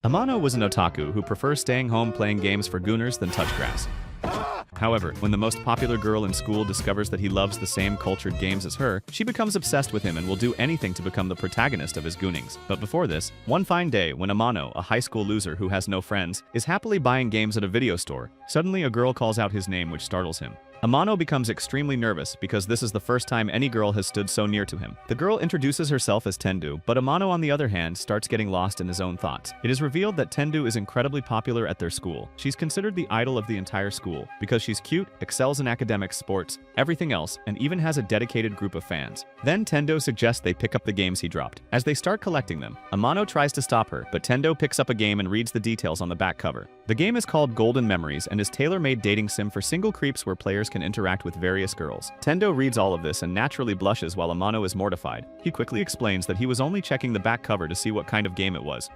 Amano was an otaku who prefers staying home playing games for gooners than touch grass. However, when the most popular girl in school discovers that he loves the same cultured games as her, she becomes obsessed with him and will do anything to become the protagonist of his goonings. But before this, one fine day when Amano, a high school loser who has no friends, is happily buying games at a video store, suddenly a girl calls out his name which startles him. Amano becomes extremely nervous because this is the first time any girl has stood so near to him. The girl introduces herself as Tendu, but Amano on the other hand starts getting lost in his own thoughts. It is revealed that Tendu is incredibly popular at their school. She's considered the idol of the entire school because she's cute, excels in academics, sports, everything else, and even has a dedicated group of fans. Then Tendo suggests they pick up the games he dropped. As they start collecting them, Amano tries to stop her, but Tendo picks up a game and reads the details on the back cover. The game is called Golden Memories and is tailor-made dating sim for single creeps where players can interact with various girls. Tendo reads all of this and naturally blushes while Amano is mortified. He quickly explains that he was only checking the back cover to see what kind of game it was.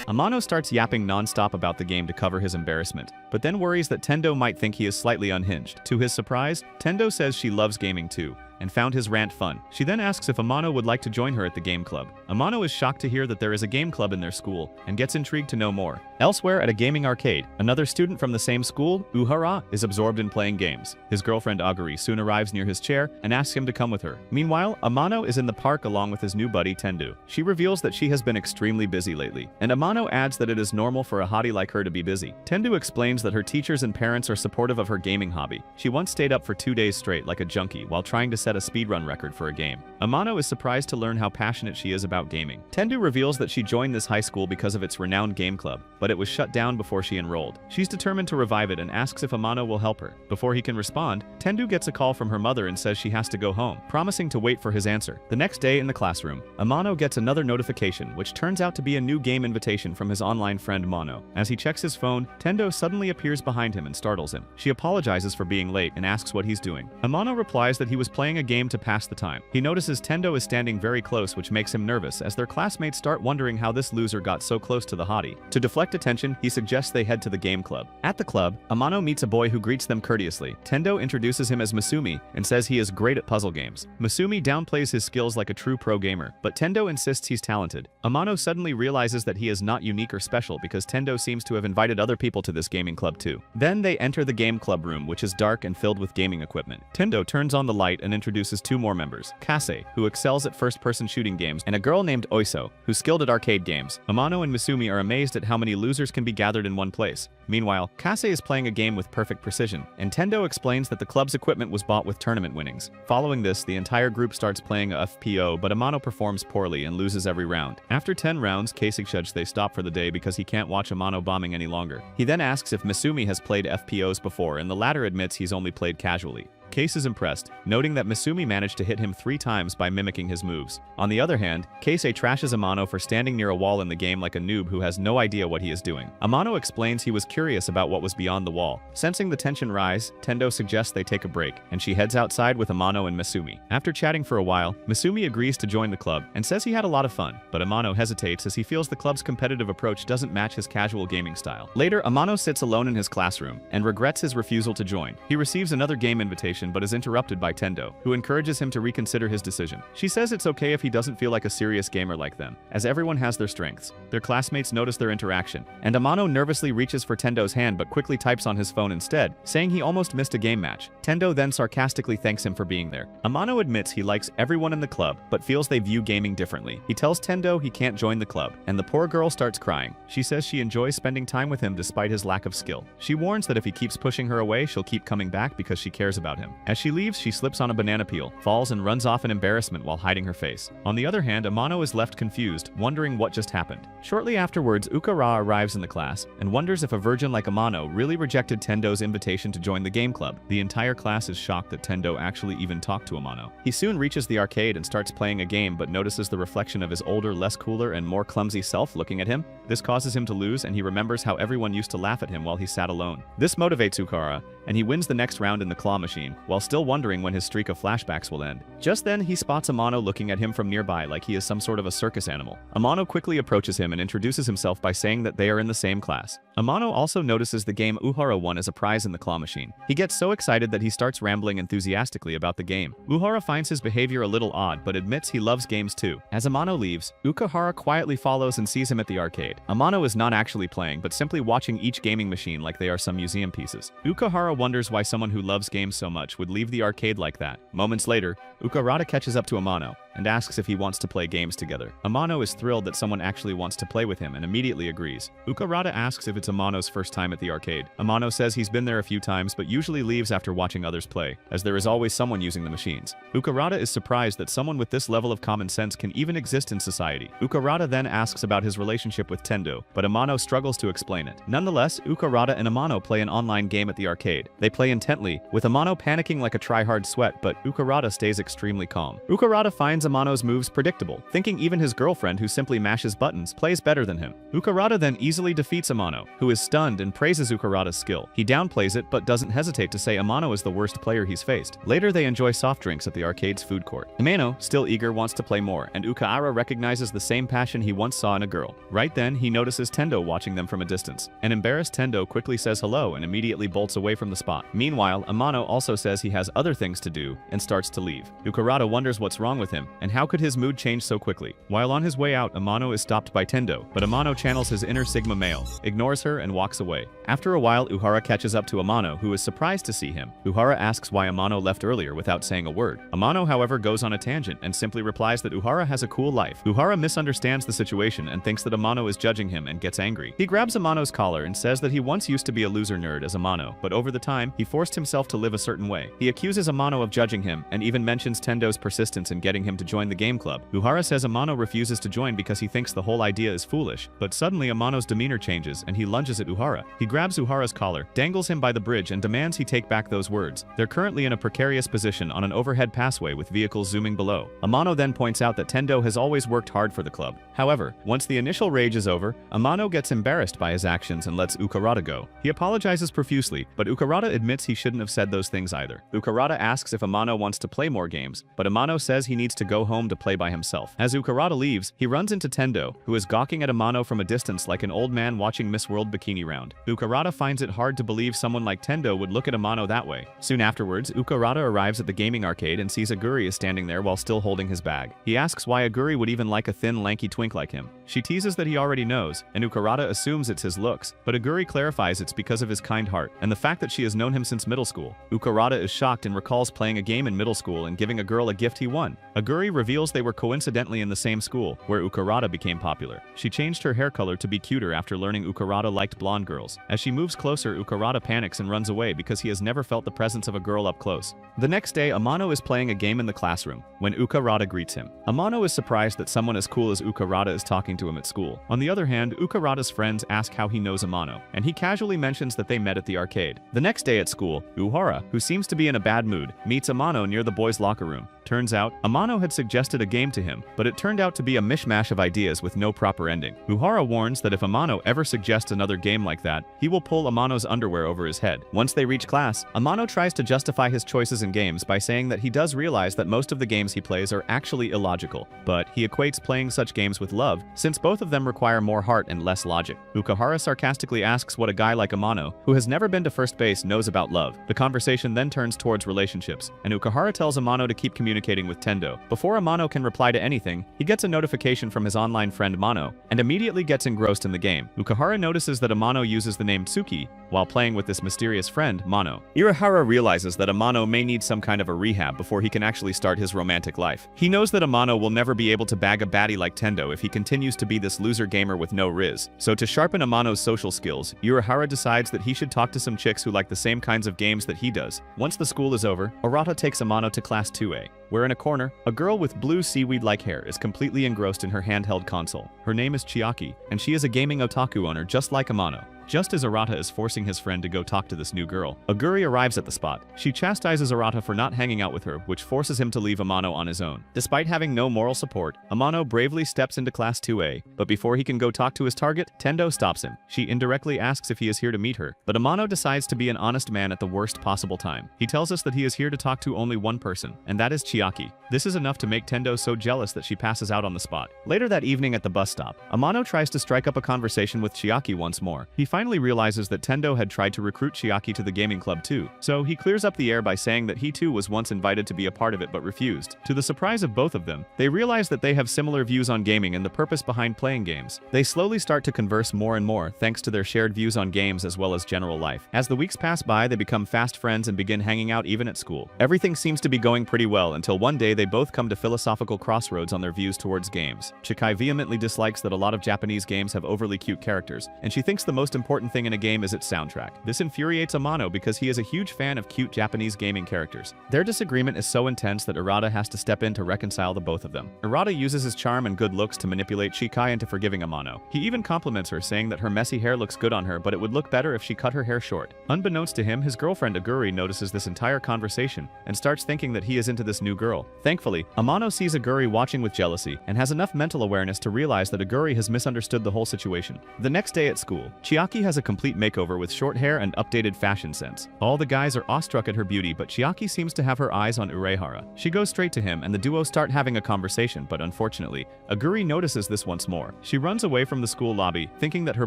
Amano starts yapping non-stop about the game to cover his embarrassment, but then worries that Tendo might think he is slightly unhinged. To his surprise, Tendo says she loves gaming too, and found his rant fun. She then asks if Amano would like to join her at the game club. Amano is shocked to hear that there is a game club in their school, and gets intrigued to know more. Elsewhere at a gaming arcade, another student from the same school, Uhara, is absorbed in playing games. His girlfriend Aguri soon arrives near his chair and asks him to come with her. Meanwhile, Amano is in the park along with his new buddy Tendu. She reveals that she has been extremely busy lately, and Amano adds that it is normal for a hottie like her to be busy. Tendu explains that her teachers and parents are supportive of her gaming hobby. She once stayed up for 2 days straight like a junkie while trying to set a speedrun record for a game. Amano is surprised to learn how passionate she is about gaming. Tendu reveals that she joined this high school because of its renowned game club, but it was shut down before she enrolled. She's determined to revive it and asks if Amano will help her. Before he can respond, Tendu gets a call from her mother and says she has to go home, promising to wait for his answer. The next day in the classroom, Amano gets another notification which turns out to be a new game invitation from his online friend Mono. As he checks his phone, Tendo suddenly appears behind him and startles him. She apologizes for being late and asks what he's doing. Amano replies that he was playing a game to pass the time. He notices Tendo is standing very close, which makes him nervous as their classmates start wondering how this loser got so close to the hottie. To deflect attention, he suggests they head to the game club. At the club, Amano meets a boy who greets them courteously. Tendo introduces him as Masumi and says he is great at puzzle games. Masumi downplays his skills like a true pro gamer, but Tendo insists he's talented. Amano suddenly realizes that he is not unique or special because Tendo seems to have invited other people to this gaming club too. Then they enter the game club room, which is dark and filled with gaming equipment. Tendo turns on the light and introduces two more members, Kase, who excels at first-person shooting games, and a girl named Oiso, who's skilled at arcade games. Amano and Masumi are amazed at how many losers can be gathered in one place. Meanwhile, Kase is playing a game with perfect precision, and Tendo explains that the club's equipment was bought with tournament winnings. Following this, the entire group starts playing a FPO, but Amano performs poorly and loses every round. After 10 rounds, Kase suggests they stop for the day because he can't watch Amano bombing any longer. He then asks if Masumi has played FPOs before, and the latter admits he's only played casually. Case is impressed, noting that Masumi managed to hit him 3 times by mimicking his moves. On the other hand, Case trashes Amano for standing near a wall in the game like a noob who has no idea what he is doing. Amano explains he was curious about what was beyond the wall. Sensing the tension rise, Tendo suggests they take a break, and she heads outside with Amano and Masumi. After chatting for a while, Masumi agrees to join the club and says he had a lot of fun, but Amano hesitates as he feels the club's competitive approach doesn't match his casual gaming style. Later, Amano sits alone in his classroom and regrets his refusal to join. He receives another game invitation but is interrupted by Tendo, who encourages him to reconsider his decision. She says it's okay if he doesn't feel like a serious gamer like them, as everyone has their strengths. Their classmates notice their interaction, and Amano nervously reaches for Tendo's hand but quickly types on his phone instead, saying he almost missed a game match. Tendo then sarcastically thanks him for being there. Amano admits he likes everyone in the club, but feels they view gaming differently. He tells Tendo he can't join the club, and the poor girl starts crying. She says she enjoys spending time with him despite his lack of skill. She warns that if he keeps pushing her away, she'll keep coming back because she cares about him. As she leaves, she slips on a banana peel, falls and runs off in embarrassment while hiding her face. On the other hand, Amano is left confused, wondering what just happened. Shortly afterwards, Ukara arrives in the class and wonders if a virgin like Amano really rejected Tendo's invitation to join the game club. The entire class is shocked that Tendo actually even talked to Amano. He soon reaches the arcade and starts playing a game but notices the reflection of his older, less cooler, and more clumsy self looking at him. This causes him to lose, and he remembers how everyone used to laugh at him while he sat alone. This motivates Ukara, and he wins the next round in the claw machine, while still wondering when his streak of flashbacks will end. Just then, he spots Amano looking at him from nearby like he is some sort of a circus animal. Amano quickly approaches him and introduces himself by saying that they are in the same class. Amano also notices the game Uhara won as a prize in the claw machine. He gets so excited that he starts rambling enthusiastically about the game. Uhara finds his behavior a little odd, but admits he loves games too. As Amano leaves, Ukahara quietly follows and sees him at the arcade. Amano is not actually playing, but simply watching each gaming machine like they are some museum pieces. Ukahara wonders why someone who loves games so much would leave the arcade like that. Moments later, Ukarada catches up to Amano and asks if he wants to play games together. Amano is thrilled that someone actually wants to play with him and immediately agrees. Ukarada asks if it's Amano's first time at the arcade. Amano says he's been there a few times but usually leaves after watching others play, as there is always someone using the machines. Ukarada is surprised that someone with this level of common sense can even exist in society. Ukarada then asks about his relationship with Tendo, but Amano struggles to explain it. Nonetheless, Ukarada and Amano play an online game at the arcade. They play intently, with Amano panicking like a try-hard sweat, but Ukarada stays extremely calm. Ukarada finds Amano's moves predictable, thinking even his girlfriend, who simply mashes buttons, plays better than him. Ukarada then easily defeats Amano, who is stunned and praises Ukarada's skill. He downplays it but doesn't hesitate to say Amano is the worst player he's faced. Later they enjoy soft drinks at the arcade's food court. Amano, still eager, wants to play more, and Ukaara recognizes the same passion he once saw in a girl. Right then, he notices Tendo watching them from a distance. An embarrassed Tendo quickly says hello and immediately bolts away from the spot. Meanwhile, Amano also says he has other things to do and starts to leave. Ukarada wonders what's wrong with him, and how could his mood change so quickly? While on his way out, Amano is stopped by Tendo, but Amano channels his inner Sigma male, ignores her, and walks away. After a while, Uhara catches up to Amano, who is surprised to see him. Uhara asks why Amano left earlier without saying a word. Amano, however, goes on a tangent and simply replies that Uhara has a cool life. Uhara misunderstands the situation and thinks that Amano is judging him and gets angry. He grabs Amano's collar and says that he once used to be a loser nerd as Amano, but over the time, he forced himself to live a certain way. He accuses Amano of judging him and even mentions Tendo's persistence in getting him to join the game club. Uhara says Amano refuses to join because he thinks the whole idea is foolish, but suddenly Amano's demeanor changes and he lunges at Uhara. He grabs Uhara's collar, dangles him by the bridge, and demands he take back those words. They're currently in a precarious position on an overhead passway with vehicles zooming below. Amano then points out that Tendo has always worked hard for the club. However, once the initial rage is over, Amano gets embarrassed by his actions and lets Ukarada go. He apologizes profusely, but Ukarada admits he shouldn't have said those things either. Ukarada asks if Amano wants to play more games, but Amano says he needs to go home to play by himself. As Ukarada leaves, he runs into Tendo, who is gawking at Amano from a distance like an old man watching Miss World Bikini Round. Ukarada finds it hard to believe someone like Tendo would look at Amano that way. Soon afterwards, Ukarada arrives at the gaming arcade and sees Aguri is standing there while still holding his bag. He asks why Aguri would even like a thin, lanky twink like him. She teases that he already knows, and Ukarada assumes it's his looks, but Aguri clarifies it's because of his kind heart, and the fact that she has known him since middle school. Ukarada is shocked and recalls playing a game in middle school and giving a girl a gift he won. Aguri reveals they were coincidentally in the same school, where Ukarada became popular. She changed her hair color to be cuter after learning Ukarada liked blonde girls. As she moves closer, Ukarada panics and runs away because he has never felt the presence of a girl up close. The next day, Amano is playing a game in the classroom, when Ukarada greets him. Amano is surprised that someone as cool as Ukarada is talking to him at school. On the other hand, Ukarada's friends ask how he knows Amano, and he casually mentions that they met at the arcade. The next day at school, Uhara, who seems to be in a bad mood, meets Amano near the boys' locker room. Turns out, Amano had suggested a game to him, but it turned out to be a mishmash of ideas with no proper ending. Uhara warns that if Amano ever suggests another game like that, he will pull Amano's underwear over his head. Once they reach class, Amano tries to justify his choices in games by saying that he does realize that most of the games he plays are actually illogical, but he equates playing such games with love, since both of them require more heart and less logic. Ukahara sarcastically asks what a guy like Amano, who has never been to first base, knows about love. The conversation then turns towards relationships, and Ukahara tells Amano to keep communicating with Tendo. Before Amano can reply to anything, he gets a notification from his online friend Mano, and immediately gets engrossed in the game. Ukahara notices that Amano uses the name Tsuki while playing with this mysterious friend, Mano. Irihara realizes that Amano may need some kind of a rehab before he can actually start his romantic life. He knows that Amano will never be able to bag a baddie like Tendo if he continues to be this loser gamer with no riz. So to sharpen Amano's social skills, Irihara decides that he should talk to some chicks who like the same kinds of games that he does. Once the school is over, Arata takes Amano to class 2A, where in a corner, a girl with blue seaweed-like hair is completely engrossed in her handheld console. Her name is Chiaki, and she is a gaming otaku owner just like Amano. just as Arata is forcing his friend to go talk to this new girl. Aguri arrives at the spot. She chastises Arata for not hanging out with her, which forces him to leave Amano on his own. Despite having no moral support, Amano bravely steps into Class 2A, but before he can go talk to his target, Tendo stops him. She indirectly asks if he is here to meet her, but Amano decides to be an honest man at the worst possible time. He tells us that he is here to talk to only one person, and that is Chiaki. This is enough to make Tendo so jealous that she passes out on the spot. Later that evening at the bus stop, Amano tries to strike up a conversation with Chiaki once more. He finally realizes that Tendo had tried to recruit Chiaki to the gaming club too, so he clears up the air by saying that he too was once invited to be a part of it but refused. To the surprise of both of them, they realize that they have similar views on gaming and the purpose behind playing games. They slowly start to converse more and more thanks to their shared views on games as well as general life. As the weeks pass by, they become fast friends and begin hanging out even at school. Everything seems to be going pretty well until one day they both come to philosophical crossroads on their views towards games. Chikai vehemently dislikes that a lot of Japanese games have overly cute characters, and she thinks the most important thing in a game is its soundtrack. This infuriates Amano because he is a huge fan of cute Japanese gaming characters. Their disagreement is so intense that Arata has to step in to reconcile the both of them. Arata uses his charm and good looks to manipulate Chikai into forgiving Amano. He even compliments her, saying that her messy hair looks good on her, but it would look better if she cut her hair short. Unbeknownst to him, his girlfriend Aguri notices this entire conversation and starts thinking that he is into this new girl. Thankfully, Amano sees Aguri watching with jealousy and has enough mental awareness to realize that Aguri has misunderstood the whole situation. The next day at school, Chiaki has a complete makeover with short hair and updated fashion sense. All the guys are awestruck at her beauty, but Chiaki seems to have her eyes on Urehara. She goes straight to him and the duo start having a conversation, but unfortunately, Aguri notices this once more. She runs away from the school lobby, thinking that her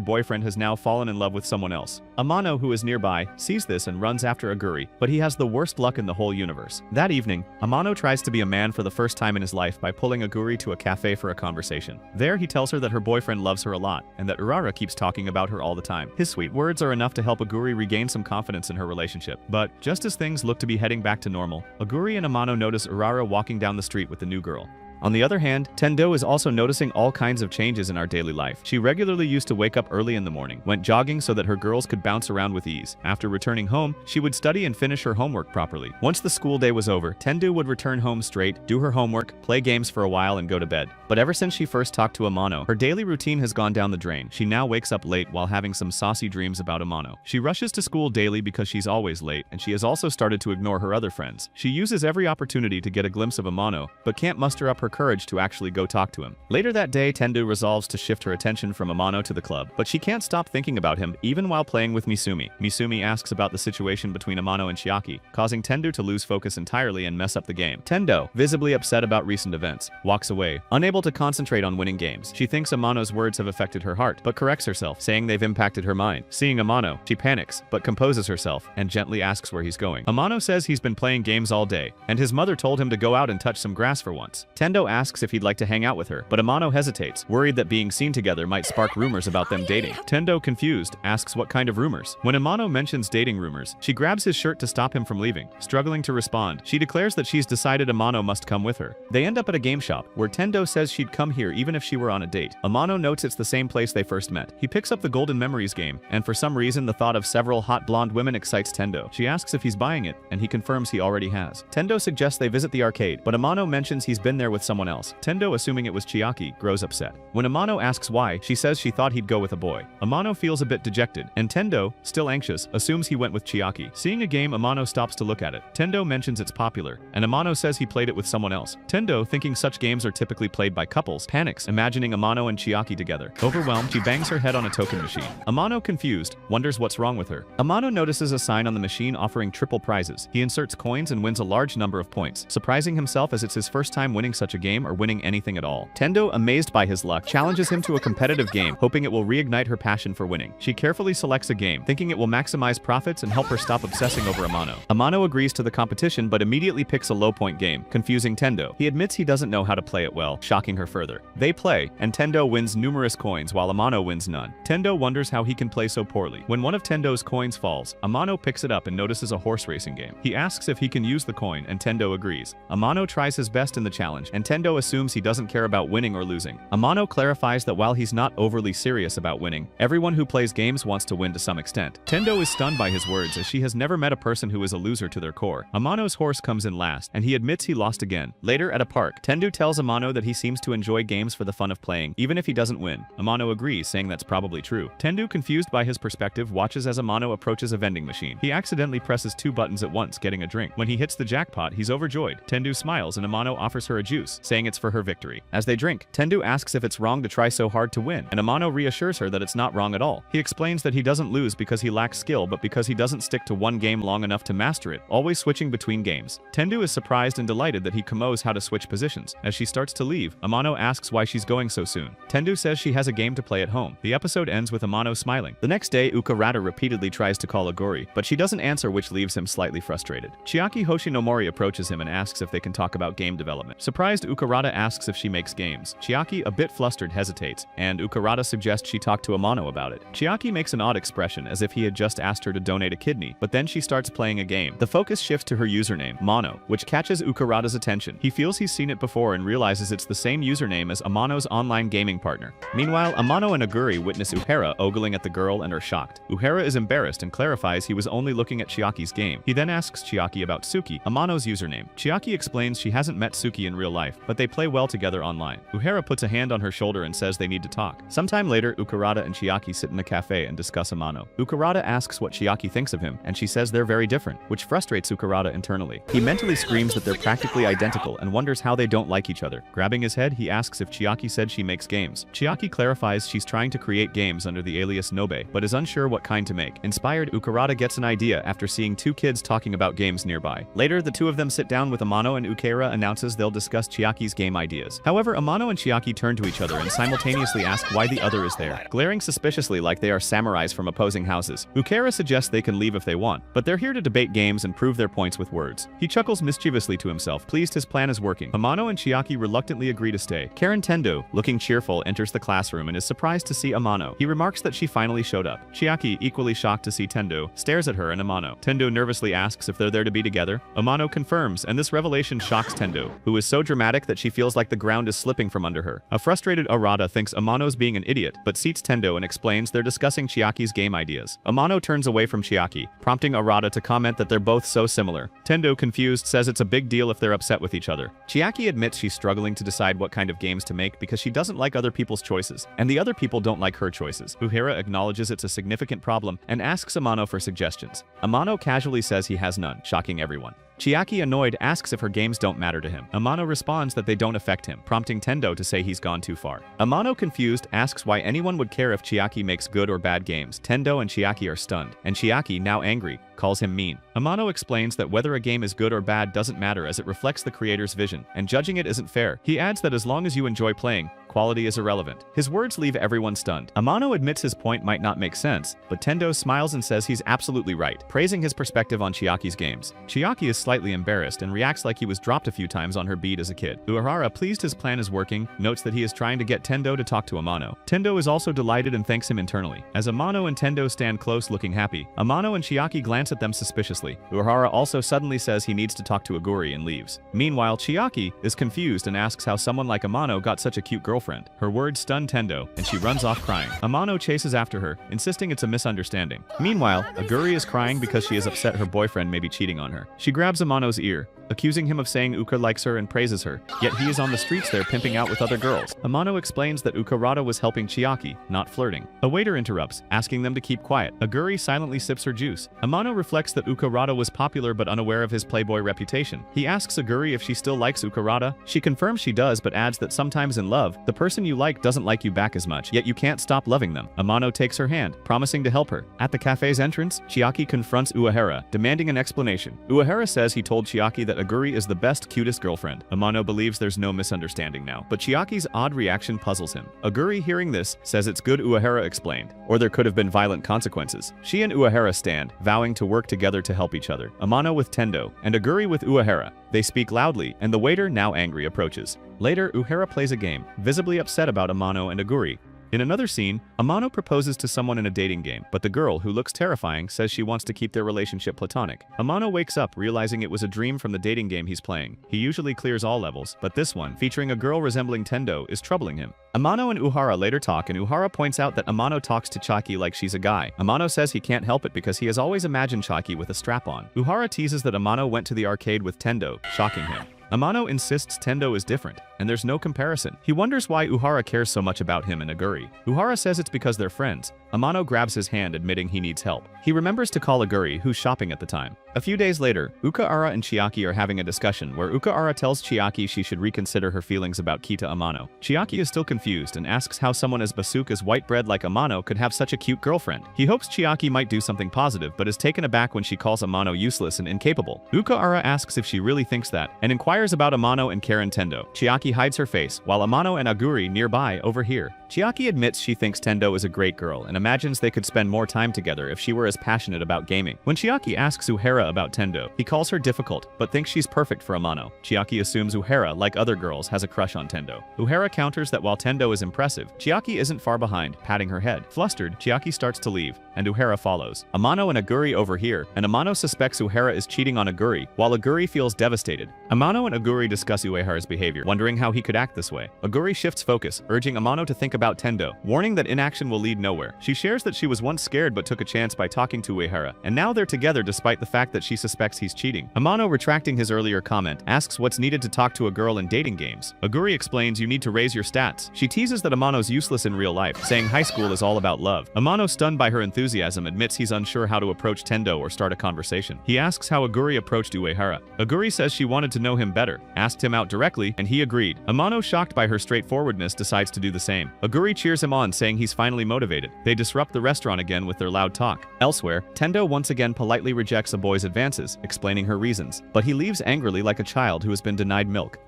boyfriend has now fallen in love with someone else. Amano, who is nearby, sees this and runs after Aguri, but he has the worst luck in the whole universe. That evening, Amano tries to be a man for the first time in his life by pulling Aguri to a cafe for a conversation. There, he tells her that her boyfriend loves her a lot, and that Urara keeps talking about her all the time. His sweet words are enough to help Aguri regain some confidence in her relationship. But just as things look to be heading back to normal, Aguri and Amano notice Urara walking down the street with the new girl. On the other hand, Tendo is also noticing all kinds of changes in our daily life. She regularly used to wake up early in the morning, went jogging so that her girls could bounce around with ease. After returning home, she would study and finish her homework properly. Once the school day was over, Tendo would return home straight, do her homework, play games for a while and go to bed. But ever since she first talked to Amano, her daily routine has gone down the drain. She now wakes up late while having some saucy dreams about Amano. She rushes to school daily because she's always late, and she has also started to ignore her other friends. She uses every opportunity to get a glimpse of Amano, but can't muster up her courage to actually go talk to him. Later that day, Tendo resolves to shift her attention from Amano to the club, but she can't stop thinking about him even while playing with Misumi. Misumi asks about the situation between Amano and Chiaki, causing Tendo to lose focus entirely and mess up the game. Tendo, visibly upset about recent events, walks away, unable to concentrate on winning games. She thinks Amano's words have affected her heart, but corrects herself, saying they've impacted her mind. Seeing Amano, she panics, but composes herself and gently asks where he's going. Amano says he's been playing games all day, and his mother told him to go out and touch some grass for once. Tendo asks if he'd like to hang out with her, but Amano hesitates, worried that being seen together might spark rumors about them dating. Tendo, confused, asks what kind of rumors. When Amano mentions dating rumors, she grabs his shirt to stop him from leaving. Struggling to respond, she declares that she's decided Amano must come with her. They end up at a game shop, where Tendo says she'd come here even if she were on a date. Amano notes it's the same place they first met. He picks up the Golden Memories game, and for some reason the thought of several hot blonde women excites Tendo. She asks if he's buying it, and he confirms he already has. Tendo suggests they visit the arcade, but Amano mentions he's been there with someone else. Tendo, assuming it was Chiaki, grows upset. When Amano asks why, she says she thought he'd go with a boy. Amano feels a bit dejected, and Tendo, still anxious, assumes he went with Chiaki. Seeing a game, Amano stops to look at it. Tendo mentions it's popular, and Amano says he played it with someone else. Tendo, thinking such games are typically played by couples, panics, imagining Amano and Chiaki together. Overwhelmed, she bangs her head on a token machine. Amano, confused, wonders what's wrong with her. Amano notices a sign on the machine offering triple prizes. He inserts coins and wins a large number of points, surprising himself as it's his first time winning such a game or winning anything at all. Tendo, amazed by his luck, challenges him to a competitive game, hoping it will reignite her passion for winning. She carefully selects a game, thinking it will maximize profits and help her stop obsessing over Amano. Amano agrees to the competition but immediately picks a low-point game, confusing Tendo. He admits he doesn't know how to play it well, shocking her further. They play, and Tendo wins numerous coins while Amano wins none. Tendo wonders how he can play so poorly. When one of Tendo's coins falls, Amano picks it up and notices a horse racing game. He asks if he can use the coin, and Tendo agrees. Amano tries his best in the challenge, and Tendo assumes he doesn't care about winning or losing. Amano clarifies that while he's not overly serious about winning, everyone who plays games wants to win to some extent. Tendo is stunned by his words as she has never met a person who is a loser to their core. Amano's horse comes in last, and he admits he lost again. Later at a park, Tendo tells Amano that he seems to enjoy games for the fun of playing, even if he doesn't win. Amano agrees, saying that's probably true. Tendo, confused by his perspective, watches as Amano approaches a vending machine. He accidentally presses 2 buttons at once, getting a drink. When he hits the jackpot, he's overjoyed. Tendo smiles and Amano offers her a juice, saying it's for her victory. As they drink, Tendo asks if it's wrong to try so hard to win, and Amano reassures her that it's not wrong at all. He explains that he doesn't lose because he lacks skill, but because he doesn't stick to one game long enough to master it, always switching between games. Tendo is surprised and delighted that he knows how to switch positions. As she starts to leave, Amano asks why she's going so soon. Tendo says she has a game to play at home. The episode ends with Amano smiling. The next day, Ukarada repeatedly tries to call Aguri, but she doesn't answer, which leaves him slightly frustrated. Chiaki Hoshinomori approaches him and asks if they can talk about game development. Surprised, Ukarada asks if she makes games. Chiaki, a bit flustered, hesitates, and Ukarada suggests she talk to Amano about it. Chiaki makes an odd expression as if he had just asked her to donate a kidney, but then she starts playing a game. The focus shifts to her username, Mono, which catches Ukarada's attention. He feels he's seen it before and realizes it's the same username as Amano's online gaming partner. Meanwhile, Amano and Aguri witness Uhara ogling at the girl and are shocked. Uhara is embarrassed and clarifies he was only looking at Chiaki's game. He then asks Chiaki about Suki, Amano's username. Chiaki explains she hasn't met Suki in real life, but they play well together online. Uhara puts a hand on her shoulder and says they need to talk. Sometime later, Ukarada and Chiaki sit in a cafe and discuss Amano. Ukarada asks what Chiaki thinks of him, and she says they're very different, which frustrates Ukarada internally. He mentally screams that they're practically identical and wonders how they don't like each other. Grabbing his head, he asks if Chiaki said she makes games. Chiaki clarifies she's trying to create games under the alias Nobe, but is unsure what kind to make. Inspired, Ukarada gets an idea after seeing 2 kids talking about games nearby. Later, the 2 of them sit down with Amano, and Ukera announces they'll discuss Chiaki's game ideas. However, Amano and Chiaki turn to each other and simultaneously ask why the other is there, glaring suspiciously like they are samurais from opposing houses. Ukera suggests they can leave if they want, but they're here to debate games and prove their points with words. He chuckles mischievously to himself, pleased his plan is working. Amano and Chiaki reluctantly agree to stay. Karen Tendo, looking cheerful, enters the classroom and is surprised to see Amano. He remarks that she finally showed up. Chiaki, equally shocked to see Tendo, stares at her and Amano. Tendo nervously asks if they're there to be together. Amano confirms, and this revelation shocks Tendo, who is so dramatic that she feels like the ground is slipping from under her. A frustrated Arata thinks Amano's being an idiot, but seats Tendo and explains they're discussing Chiaki's game ideas. Amano turns away from Chiaki, prompting Arata to comment that they're both so similar. Tendo, confused, says it's a big deal if they're upset with each other. Chiaki admits she's struggling to decide what kind of games to make because she doesn't like other people's choices, and the other people don't like her choices. Uhira acknowledges it's a significant problem and asks Amano for suggestions. Amano casually says he has none, shocking everyone. Chiaki, annoyed, asks if her games don't matter to him. Amano responds that they don't affect him, prompting Tendo to say he's gone too far. Amano, confused, asks why anyone would care if Chiaki makes good or bad games. Tendo and Chiaki are stunned, and Chiaki, now angry, calls him mean. Amano explains that whether a game is good or bad doesn't matter as it reflects the creator's vision, and judging it isn't fair. He adds that as long as you enjoy playing, quality is irrelevant. His words leave everyone stunned. Amano admits his point might not make sense, but Tendo smiles and says he's absolutely right, praising his perspective on Chiaki's games. Chiaki is slightly embarrassed and reacts like he was dropped a few times on her beat as a kid. Uehara, pleased his plan is working, notes that he is trying to get Tendo to talk to Amano. Tendo is also delighted and thanks him internally. As Amano and Tendo stand close looking happy, Amano and Chiaki glance at them suspiciously. Uehara also suddenly says he needs to talk to Aguri and leaves. Meanwhile, Chiaki is confused and asks how someone like Amano got such a cute girlfriend. Her words stun Tendo, and she runs off crying. Amano chases after her, insisting it's a misunderstanding. Meanwhile, Aguri is crying because she is upset her boyfriend may be cheating on her. She grabs Amano's ear, accusing him of saying Uka likes her and praises her, yet he is on the streets there pimping out with other girls. Amano explains that Ukarada was helping Chiaki, not flirting. A waiter interrupts, asking them to keep quiet. Aguri silently sips her juice. Amano reflects that Ukarada was popular but unaware of his playboy reputation. He asks Aguri if she still likes Ukarada. She confirms she does but adds that sometimes in love, the person you like doesn't like you back as much, yet you can't stop loving them. Amano takes her hand, promising to help her. At the cafe's entrance, Chiaki confronts Uehara, demanding an explanation. Uehara says he told Chiaki that Aguri is the best, cutest girlfriend. Amano believes there's no misunderstanding now, but Chiaki's odd reaction puzzles him. Aguri, hearing this, says it's good Uehara explained, or there could have been violent consequences. She and Uehara stand, vowing to work together to help each other. Amano with Tendo, and Aguri with Uehara. They speak loudly, and the waiter, now angry, approaches. Later, Uehara plays a game, visibly upset about Amano and Aguri. In another scene, Amano proposes to someone in a dating game, but the girl, who looks terrifying, says she wants to keep their relationship platonic. Amano wakes up realizing it was a dream from the dating game he's playing. He usually clears all levels, but this one, featuring a girl resembling Tendo, is troubling him. Amano and Uhara later talk, and Uhara points out that Amano talks to Chaki like she's a guy. Amano says he can't help it because he has always imagined Chaki with a strap on. Uhara teases that Amano went to the arcade with Tendo, shocking him. Amano insists Tendo is different, and there's no comparison. He wonders why Uhara cares so much about him and Aguri. Uhara says it's because they're friends. Amano grabs his hand, admitting he needs help. He remembers to call Aguri, who's shopping at the time. A few days later, Ukahara and Chiaki are having a discussion where Ukahara tells Chiaki she should reconsider her feelings about Kita Amano. Chiaki is still confused and asks how someone as basuk as white bread like Amano could have such a cute girlfriend. He hopes Chiaki might do something positive, but is taken aback when she calls Amano useless and incapable. Ukahara asks if she really thinks that, and inquires about Amano and Karen Tendo. Chiaki hides her face, while Amano and Aguri nearby overhear. Chiaki admits she thinks Tendo is a great girl and imagines they could spend more time together if she were as passionate about gaming. When Chiaki asks Uhara about Tendo, he calls her difficult, but thinks she's perfect for Amano. Chiaki assumes Uhara, like other girls, has a crush on Tendo. Uhara counters that while Tendo is impressive, Chiaki isn't far behind, patting her head. Flustered, Chiaki starts to leave, and Uhara follows. Amano and Aguri overhear, and Amano suspects Uhara is cheating on Aguri, while Aguri feels devastated. Amano and Aguri discuss Uhara's behavior, wondering how he could act this way. Aguri shifts focus, urging Amano to think about Tendo, warning that inaction will lead nowhere. She shares that she was once scared but took a chance by talking to Uhara, and now they're together despite the fact that she suspects he's cheating. Amano, retracting his earlier comment, asks what's needed to talk to a girl in dating games. Aguri explains you need to raise your stats. She teases that Amano's useless in real life, saying high school is all about love. Amano, stunned by her enthusiasm, admits he's unsure how to approach Tendo or start a conversation. He asks how Aguri approached Uehara. Aguri says she wanted to know him better, asked him out directly, and he agreed. Amano, shocked by her straightforwardness, decides to do the same. Aguri cheers him on, saying he's finally motivated. They disrupt the restaurant again with their loud talk. Elsewhere, Tendo once again politely rejects a boy's advances, explaining her reasons, but he leaves angrily like a child who has been denied milk.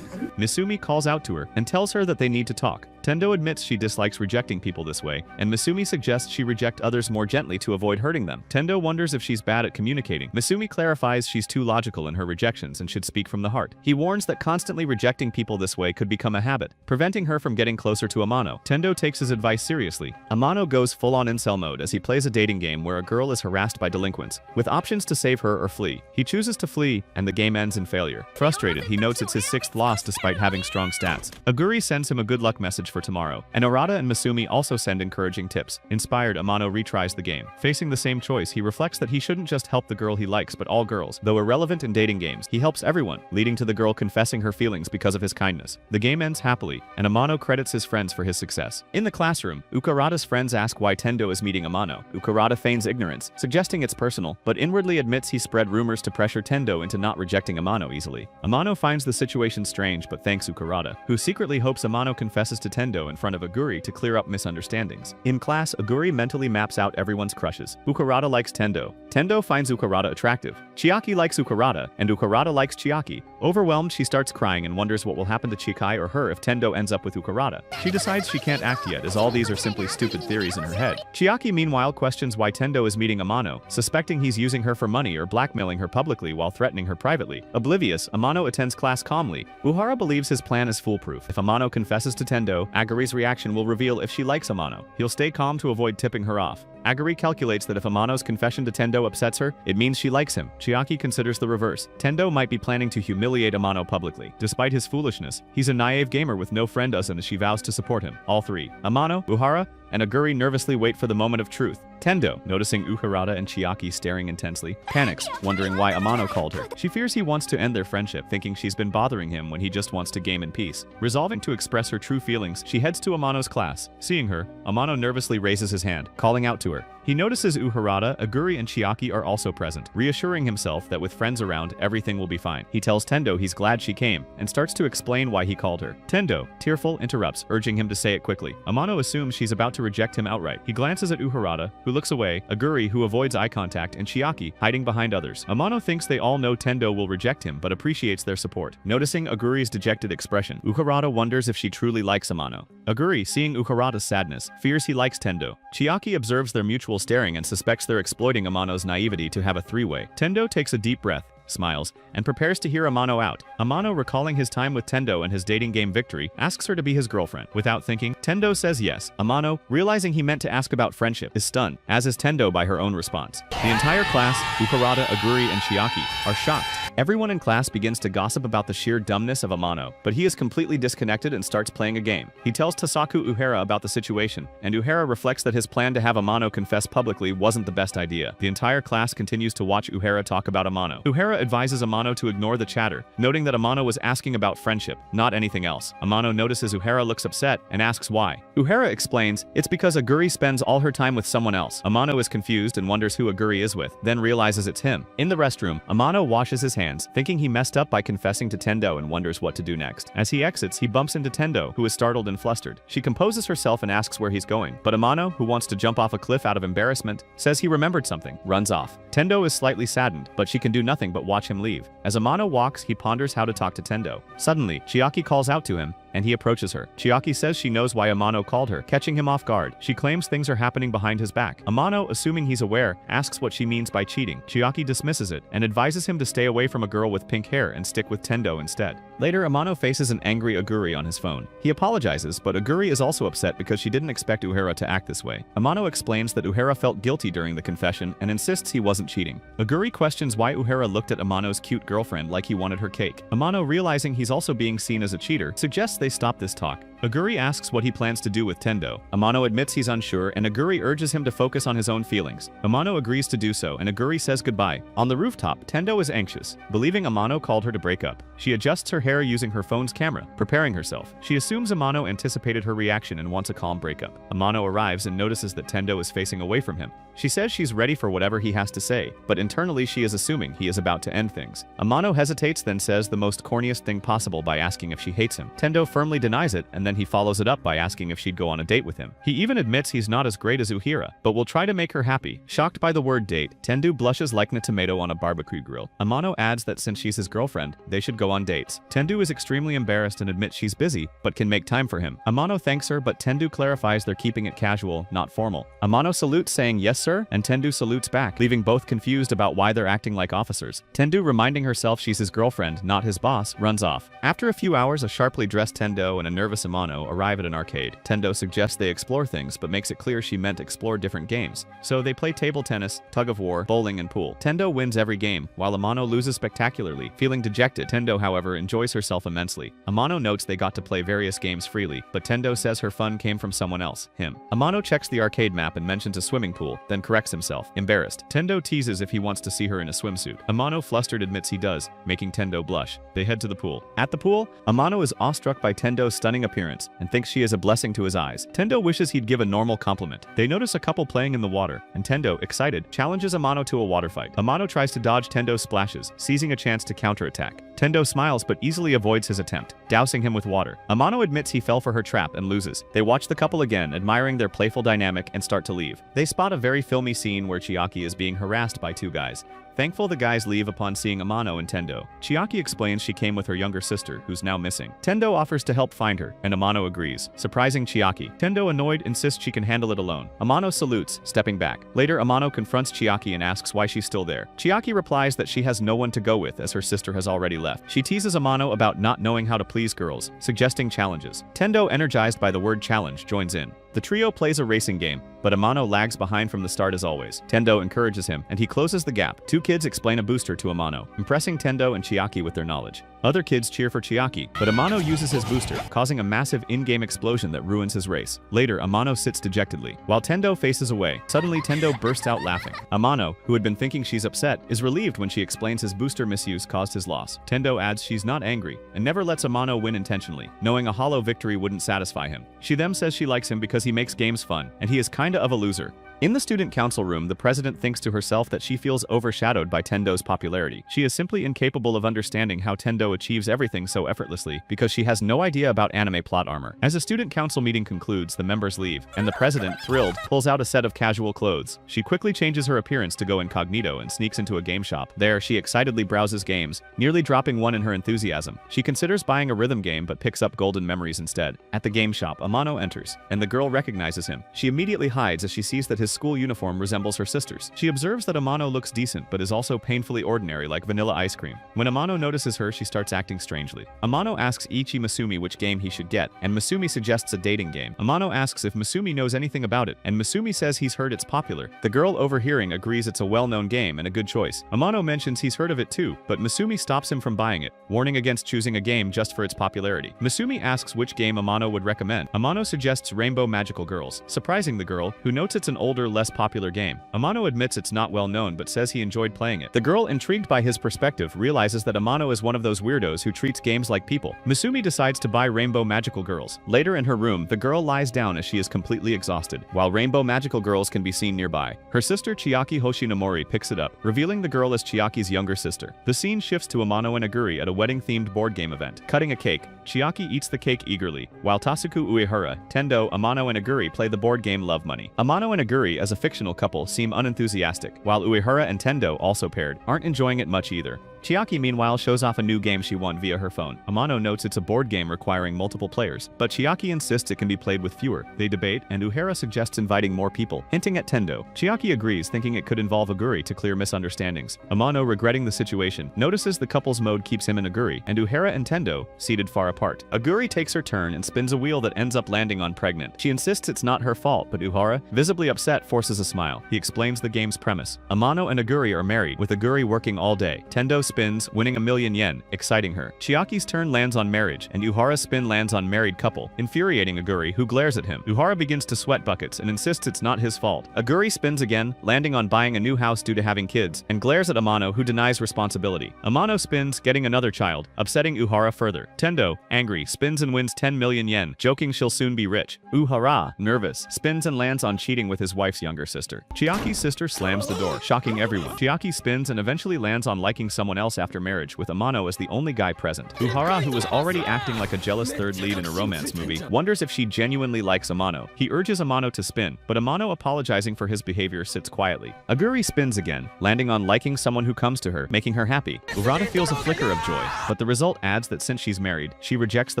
Misumi calls out to her and tells her that they need to talk. Tendo admits she dislikes rejecting people this way, and Misumi suggests she reject others more gently to avoid hurting them. Tendo wonders if she's bad at communicating. Misumi clarifies she's too logical in her rejections and should speak from the heart. He warns that constantly rejecting people this way could become a habit, preventing her from getting closer to Amano. Tendo takes his advice seriously. Amano goes full-on incel mode as he plays a dating game where a girl is harassed by delinquents, with options to save her or flee. He chooses to flee, and the game ends in failure. Frustrated, he notes it's his 6th loss despite having strong stats. Aguri sends him a good luck message for tomorrow, and Arata and Misumi also send encouraging tips. Inspired, Amano retries the game. Facing the same choice, he reflects that he shouldn't just help the girl he likes but all girls. Though irrelevant in dating games, he helps everyone, leading to the girl confessing her feelings because of his kindness. The game ends happily, and Amano credits his friends for his success. In the classroom, Ukarata's friends ask why Tendo is meeting Amano. Ukarata feigns ignorance, suggesting it's personal, but inwardly admits he spread rumors to pressure Tendo into not rejecting Amano easily. Amano finds the situation strange but thanks Ukarata, who secretly hopes Amano confesses to Tendo in front of Aguri to clear up misunderstandings. In class, Aguri mentally maps out everyone's crushes. Ukarata likes Tendo. Tendo finds Ukarata attractive. Chiaki likes Ukarata, and Ukarata likes Chiaki. Overwhelmed, she starts crying and wonders what will happen to Chikai or her if Tendo ends up with Ukarata. She decides she can't act yet, as all these are simply stupid theories in her head. Chiaki meanwhile questions why Tendo is meeting Amano, suspecting he's using her for money or blackmailing her publicly while threatening her privately. Oblivious, Amano attends class calmly. Uhara believes his plan is foolproof. If Amano confesses to Tendo, Aguri's reaction will reveal if she likes Amano. He'll stay calm to avoid tipping her off. Aguri calculates that if Amano's confession to Tendo upsets her, it means she likes him. Chiaki considers the reverse. Tendo might be planning to humiliate Amano publicly. Despite his foolishness, he's a naive gamer with no friend as she vows to support him. All three, Amano, Uhara, and Aguri, nervously wait for the moment of truth. Tendo, noticing Ukarata and Chiaki staring intensely, panics, wondering why Amano called her. She fears he wants to end their friendship, thinking she's been bothering him when he just wants to game in peace. Resolving to express her true feelings, she heads to Amano's class. Seeing her, Amano nervously raises his hand, calling out to her. He notices Ukarata, Aguri, and Chiaki are also present, reassuring himself that with friends around, everything will be fine. He tells Tendo he's glad she came, and starts to explain why he called her. Tendo, tearful, interrupts, urging him to say it quickly. Amano assumes she's about to reject him outright. He glances at Ukarata, who looks away, Aguri, who avoids eye contact, and Chiaki, hiding behind others. Amano thinks they all know Tendo will reject him, but appreciates their support. Noticing Aguri's dejected expression, Ukarata wonders if she truly likes Amano. Aguri, seeing Ukarata's sadness, fears he likes Tendo. Chiaki observes their mutual staring and suspects they're exploiting Amano's naivety to have a three-way. Tendo takes a deep breath, smiles, and prepares to hear Amano out. Amano, recalling his time with Tendo and his dating game victory, asks her to be his girlfriend. Without thinking, Tendo says yes. Amano, realizing he meant to ask about friendship, is stunned, as is Tendo by her own response. The entire class, Ukarada, Aguri, and Chiaki, are shocked. Everyone in class begins to gossip about the sheer dumbness of Amano, but he is completely disconnected and starts playing a game. He tells Tasaku Uhara about the situation, and Uhara reflects that his plan to have Amano confess publicly wasn't the best idea. The entire class continues to watch Uhara talk about Amano. Uhara advises Amano to ignore the chatter, noting that Amano was asking about friendship, not anything else. Amano notices Uhara looks upset and asks why. Uhara explains it's because Aguri spends all her time with someone else. Amano is confused and wonders who Aguri is with, then realizes it's him. In the restroom, Amano washes his hands, thinking he messed up by confessing to Tendo and wonders what to do next. As he exits, he bumps into Tendo, who is startled and flustered. She composes herself and asks where he's going, but Amano, who wants to jump off a cliff out of embarrassment, says he remembered something, runs off. Tendo is slightly saddened, but she can do nothing but watch him leave. As Amano walks, he ponders how to talk to Tendo. Suddenly, Chiaki calls out to him, and he approaches her. Chiaki says she knows why Amano called her, catching him off guard. She claims things are happening behind his back. Amano, assuming he's aware, asks what she means by cheating. Chiaki dismisses it and advises him to stay away from a girl with pink hair and stick with Tendo instead. Later, Amano faces an angry Aguri on his phone. He apologizes, but Aguri is also upset because she didn't expect Uhara to act this way. Amano explains that Uhara felt guilty during the confession and insists he wasn't cheating. Aguri questions why Uhara looked at Amano's cute girlfriend like he wanted her cake. Amano, realizing he's also being seen as a cheater, suggests they stop this talk. Aguri asks what he plans to do with Tendo. Amano admits he's unsure, and Aguri urges him to focus on his own feelings. Amano agrees to do so, and Aguri says goodbye. On the rooftop, Tendo is anxious, believing Amano called her to break up. She adjusts her hair using her phone's camera, preparing herself. She assumes Amano anticipated her reaction and wants a calm breakup. Amano arrives and notices that Tendo is facing away from him. She says she's ready for whatever he has to say, but internally she is assuming he is about to end things. Amano hesitates, then says the most corniest thing possible by asking if she hates him. Tendo firmly denies it, and then he follows it up by asking if she'd go on a date with him. He even admits he's not as great as Uhira, but will try to make her happy. Shocked by the word date, Tendo blushes like a tomato on a barbecue grill. Amano adds that since she's his girlfriend, they should go on dates. Tendo is extremely embarrassed and admits she's busy, but can make time for him. Amano thanks her, but Tendo clarifies they're keeping it casual, not formal. Amano salutes, saying yes sir, and Tendo salutes back, leaving both confused about why they're acting like officers. Tendo, reminding herself she's his girlfriend, not his boss, runs off. After a few hours, a sharply dressed Tendo and a nervous Amano arrive at an arcade. Tendo suggests they explore things, but makes it clear she meant explore different games. So they play table tennis, tug of war, bowling, and pool. Tendo wins every game, while Amano loses spectacularly. Feeling dejected, Tendo, however, enjoys herself immensely. Amano notes they got to play various games freely, but Tendo says her fun came from someone else, him. Amano checks the arcade map and mentions a swimming pool, then corrects himself, embarrassed. Tendo teases if he wants to see her in a swimsuit. Amano, flustered, admits he does, making Tendo blush. They head to the pool. At the pool, Amano is awestruck by Tendo's stunning appearance and thinks she is a blessing to his eyes. Tendo wishes he'd give a normal compliment. They notice a couple playing in the water, and Tendo, excited, challenges Amano to a water fight. Amano tries to dodge Tendo's splashes, seizing a chance to counterattack. Tendo smiles but easily avoids his attempt, dousing him with water. Amano admits he fell for her trap and loses. They watch the couple again, admiring their playful dynamic, and start to leave. They spot a very filmy scene where Chiaki is being harassed by two guys. Thankful, the guys leave upon seeing Amano and Tendo. Chiaki explains she came with her younger sister, who's now missing. Tendo offers to help find her, and Amano agrees, surprising Chiaki. Tendo, annoyed, insists she can handle it alone. Amano salutes, stepping back. Later, Amano confronts Chiaki and asks why she's still there. Chiaki replies that she has no one to go with as her sister has already left. She teases Amano about not knowing how to please girls, suggesting challenges. Tendo, energized by the word challenge, joins in. The trio plays a racing game, but Amano lags behind from the start as always. Tendo encourages him, and he closes the gap. Two kids explain a booster to Amano, impressing Tendo and Chiaki with their knowledge. Other kids cheer for Chiaki, but Amano uses his booster, causing a massive in-game explosion that ruins his race. Later, Amano sits dejectedly, while Tendo faces away. Suddenly, Tendo bursts out laughing. Amano, who had been thinking she's upset, is relieved when she explains his booster misuse caused his loss. Tendo adds she's not angry, and never lets Amano win intentionally, knowing a hollow victory wouldn't satisfy him. She then says she likes him because he makes games fun, and he is kinda of a loser. In the student council room, the president thinks to herself that she feels overshadowed by Tendo's popularity. She is simply incapable of understanding how Tendo achieves everything so effortlessly because she has no idea about anime plot armor. As the student council meeting concludes, the members leave, and the president, thrilled, pulls out a set of casual clothes. She quickly changes her appearance to go incognito and sneaks into a game shop. There, she excitedly browses games, nearly dropping one in her enthusiasm. She considers buying a rhythm game but picks up Golden Memories instead. At the game shop, Amano enters, and the girl recognizes him. She immediately hides as she sees that his school uniform resembles her sister's. She observes that Amano looks decent but is also painfully ordinary like vanilla ice cream. When Amano notices her, she starts acting strangely. Amano asks Ichi Masumi which game he should get, and Masumi suggests a dating game. Amano asks if Masumi knows anything about it, and Masumi says he's heard it's popular. The girl overhearing agrees it's a well-known game and a good choice. Amano mentions he's heard of it too, but Masumi stops him from buying it, warning against choosing a game just for its popularity. Masumi asks which game Amano would recommend. Amano suggests Rainbow Magical Girls, surprising the girl, who notes it's an older, less popular game. Amano admits it's not well known but says he enjoyed playing it. The girl, intrigued by his perspective, realizes that Amano is one of those weirdos who treats games like people. Masumi decides to buy Rainbow Magical Girls. Later in her room, the girl lies down as she is completely exhausted, while Rainbow Magical Girls can be seen nearby. Her sister Chiaki Hoshinomori picks it up, revealing the girl as Chiaki's younger sister. The scene shifts to Amano and Aguri at a wedding-themed board game event. Cutting a cake, Chiaki eats the cake eagerly, while Tasuku Uehara, Tendo, Amano and Aguri play the board game Love Money. Amano and Aguri, as a fictional couple, seem unenthusiastic, while Uehara and Tendo, also paired, aren't enjoying it much either. Chiaki meanwhile shows off a new game she won via her phone. Amano notes it's a board game requiring multiple players, but Chiaki insists it can be played with fewer. They debate, and Uehara suggests inviting more people, hinting at Tendo. Chiaki agrees, thinking it could involve Aguri to clear misunderstandings. Amano, regretting the situation, notices the couple's mode keeps him and Aguri, and Uehara and Tendo, seated far apart. Aguri takes her turn and spins a wheel that ends up landing on Pregnant. She insists it's not her fault, but Uehara, visibly upset, forces a smile. He explains the game's premise. Amano and Aguri are married, with Aguri working all day. Tendo spins, winning 1,000,000 yen, exciting her. Chiaki's turn lands on marriage, and Uehara's spin lands on married couple, infuriating Aguri, who glares at him. Uehara begins to sweat buckets and insists it's not his fault. Aguri spins again, landing on buying a new house due to having kids, and glares at Amano, who denies responsibility. Amano spins, getting another child, upsetting Uehara further. Tendo, angry, spins and wins 10,000,000 yen, joking she'll soon be rich. Uehara, nervous, spins and lands on cheating with his wife's younger sister. Chiaki's sister slams the door, shocking everyone. Chiaki spins and eventually lands on liking someone else after marriage, with Amano as the only guy present. Uehara, who was already acting like a jealous third lead in a romance movie, wonders if she genuinely likes Amano. He urges Amano to spin, but Amano, apologizing for his behavior, sits quietly. Aguri spins again, landing on liking someone who comes to her, making her happy. Urata feels a flicker of joy, but the result adds that since she's married, she rejects the